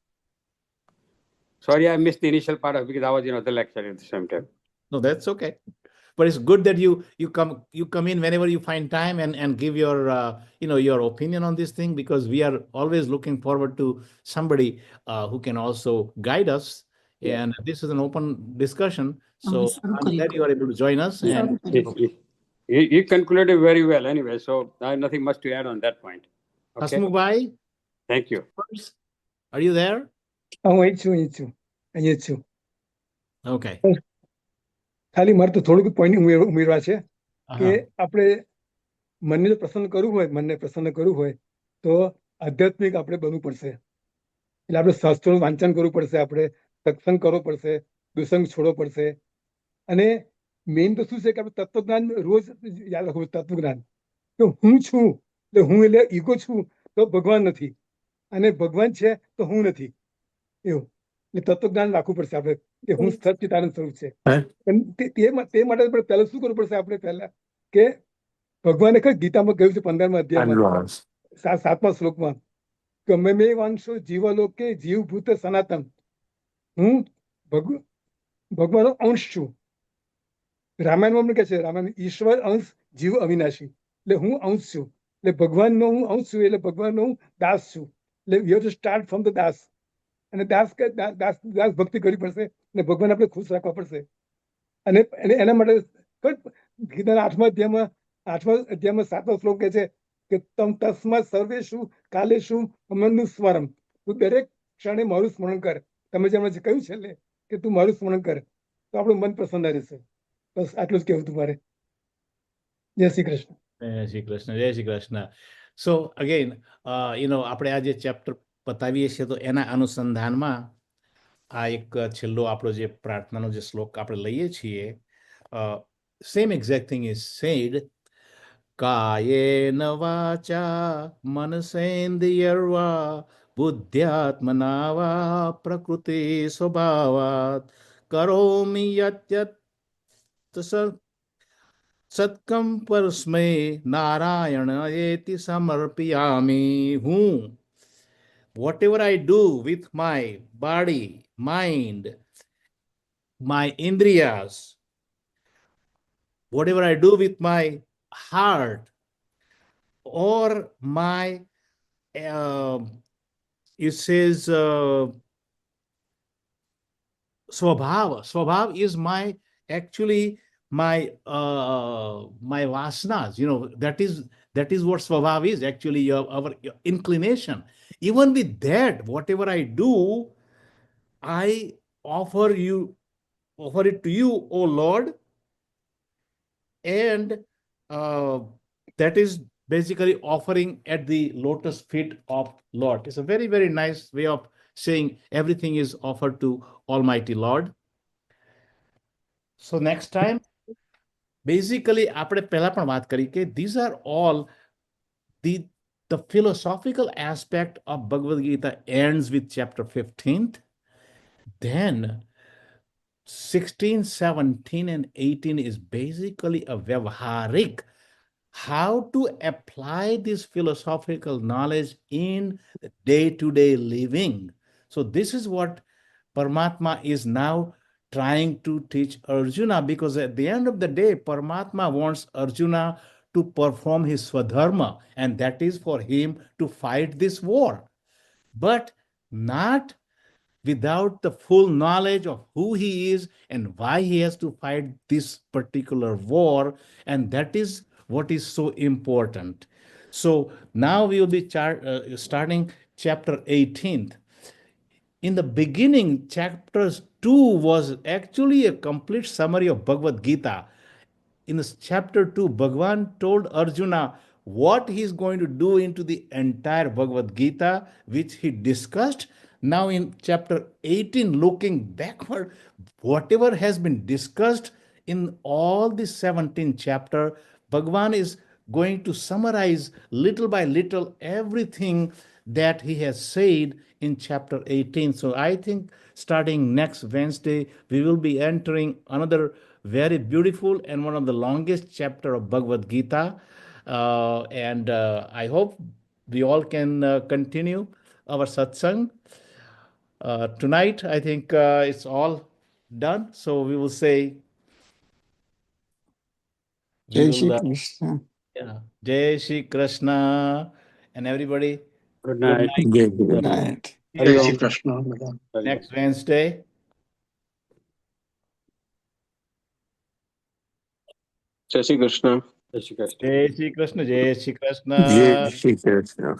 Sorry, I missed the initial part of because I was in other lecture at the same time. No, that's okay. But it's good that you come in whenever you find time and give your your opinion on this thing, because we are always looking forward to somebody who can also guide us. Yeah. And this is an open discussion, so I'm glad you are able to join us. And He concluded very well anyway, so I have nothing much to add on that point. Okay, Hasmukh, thank you. are you there? હું અહીં જ છું. Okay. ખાલી મારે તો થોડુંક point ઉમેરવા છે કે Uh-huh. આપણે મનને જો મનને પ્રસન્ન કરવું હોય તો આધ્યાત્મિક આપણે બનવું પડશે. એટલે આપણે શાસ્ત્રોનું વાંચન કરવું પડશે, આપણે સત્સંગ કરવો પડશે, દુસંગ છોડવો પડશે. અને મેઇન તો શું છે કે આપણે તત્વજ્ઞાન રોજ યાદ રાખવું, તત્વજ્ઞાન કે હું છું એટલે હું એટલે ઈગો છું તો ભગવાન નથી, અને ભગવાન છે તો હું નથી, એવું એટલે તત્વજ્ઞાન રાખવું પડશે આપણે કે હું સચ્ચિદાનંદ સ્વરૂપ છે. તે માટે પહેલા શું કરવું પડશે? આપણે પહેલા કે ભગવાને ગીતામાં કહ્યું છે 15મા અધ્યાયમાં 7મા શ્લોકમાં કે મેં વાંશો જીવલોકે જીવભૂત સનાતન, હું ભગવાનનો અંશ છું. રામાયણમાં અમને કહે છે, રામાયણ ઈશ્વર અંશ જીવ અવિનાશી, એટલે હું અંશ છું, એટલે ભગવાનનો હું અંશ છું, એટલે ભગવાનનો હું દાસ છું. એટલે you have to start from the das, અને દાસ ભક્તિ કરવી પડશે. અને ભગવાન આપણે ખુશ રાખવા પડશે. અને એના માટે ગીતાના 8મા અધ્યાયમાં 7મો શ્લોક કહે છે કે તમ તસ્માત સર્વેષુ કાલેષુ મમનું સ્મરમ, તું દરેક ક્ષણે મારું સ્મરણ કર. તમે જેમ કહ્યું છે એટલે કે તું મારું સ્મરણ કર, તો આપણું મન પ્રસન્ન રહેશે. બસ આટલું જ કહેવું તું મારે. જય શ્રી કૃષ્ણ. જય શ્રી કૃષ્ણ, જય શ્રી કૃષ્ણ. સો અગેન આપણે આ જે ચેપ્ટર પતાવીએ છીએ તો એના અનુસંધાનમાં આ એક છેલ્લો આપણો જે પ્રાર્થનાનો જે શ્લોક આપણે લઈએ છીએ, same exact thing is said, કાયેન વાચા મનસેન્દ્રિયર્વા બુદ્ધ્યાત્મના વા પ્રકૃતિ સ્વભાવાત કરોમિ યત્યત સત્કમ પરસ્મૈ નારાયણ એતિ સમર્પયામી. હું whatever I do with my body, mind, my indriyas, whatever I do with my heart or my, it says, swabhav is my, actually my my vasanas, that is what swabhav is, actually our inclination. Even with that, whatever I do, I offer it to you, O Lord, and that is basically offering at the lotus feet of Lord. It's a very, very nice way of saying everything is offered to Almighty Lord. So next time, basically આપણે પહેલા પણ વાત કરી કે these are all the philosophical aspect of Bhagavad Gita ends with chapter 15th. Then 16, 17, and 18 is basically a vyavaharik, how to apply this philosophical knowledge in day-to-day living. So this is what Paramatma is now trying to teach Arjuna, because at the end of the day, Paramatma wants Arjuna to perform his swadharma, and that is for him to fight this war, but not without the full knowledge of who he is and why he has to fight this particular war, and that is what is so important. So now we will be starting chapter 18th. In the beginning, chapters 2 was actually a complete summary of Bhagavad Gita. In this chapter 2, Bhagavan told Arjuna what he's going to do into the entire Bhagavad Gita, which he discussed. Now in chapter 18, looking backward, whatever has been discussed in all the 17 chapter, Bhagavan is going to summarize little by little everything that he has said in chapter 18. So I think starting next Wednesday, we will be entering another very beautiful and one of the longest chapter of Bhagavad Gita. And I hope we all can continue our satsang. Tonight, I think it's all done. So we will say, Jai Shri Krishna. Jai Shri Krishna, and everybody, Good night. Good night. See Jai you Shri Krishna. next Wednesday. Jai Shri Krishna. Jai Shri Krishna. Jai Shri Krishna, Jai Shri Krishna. Jai Shri Krishna.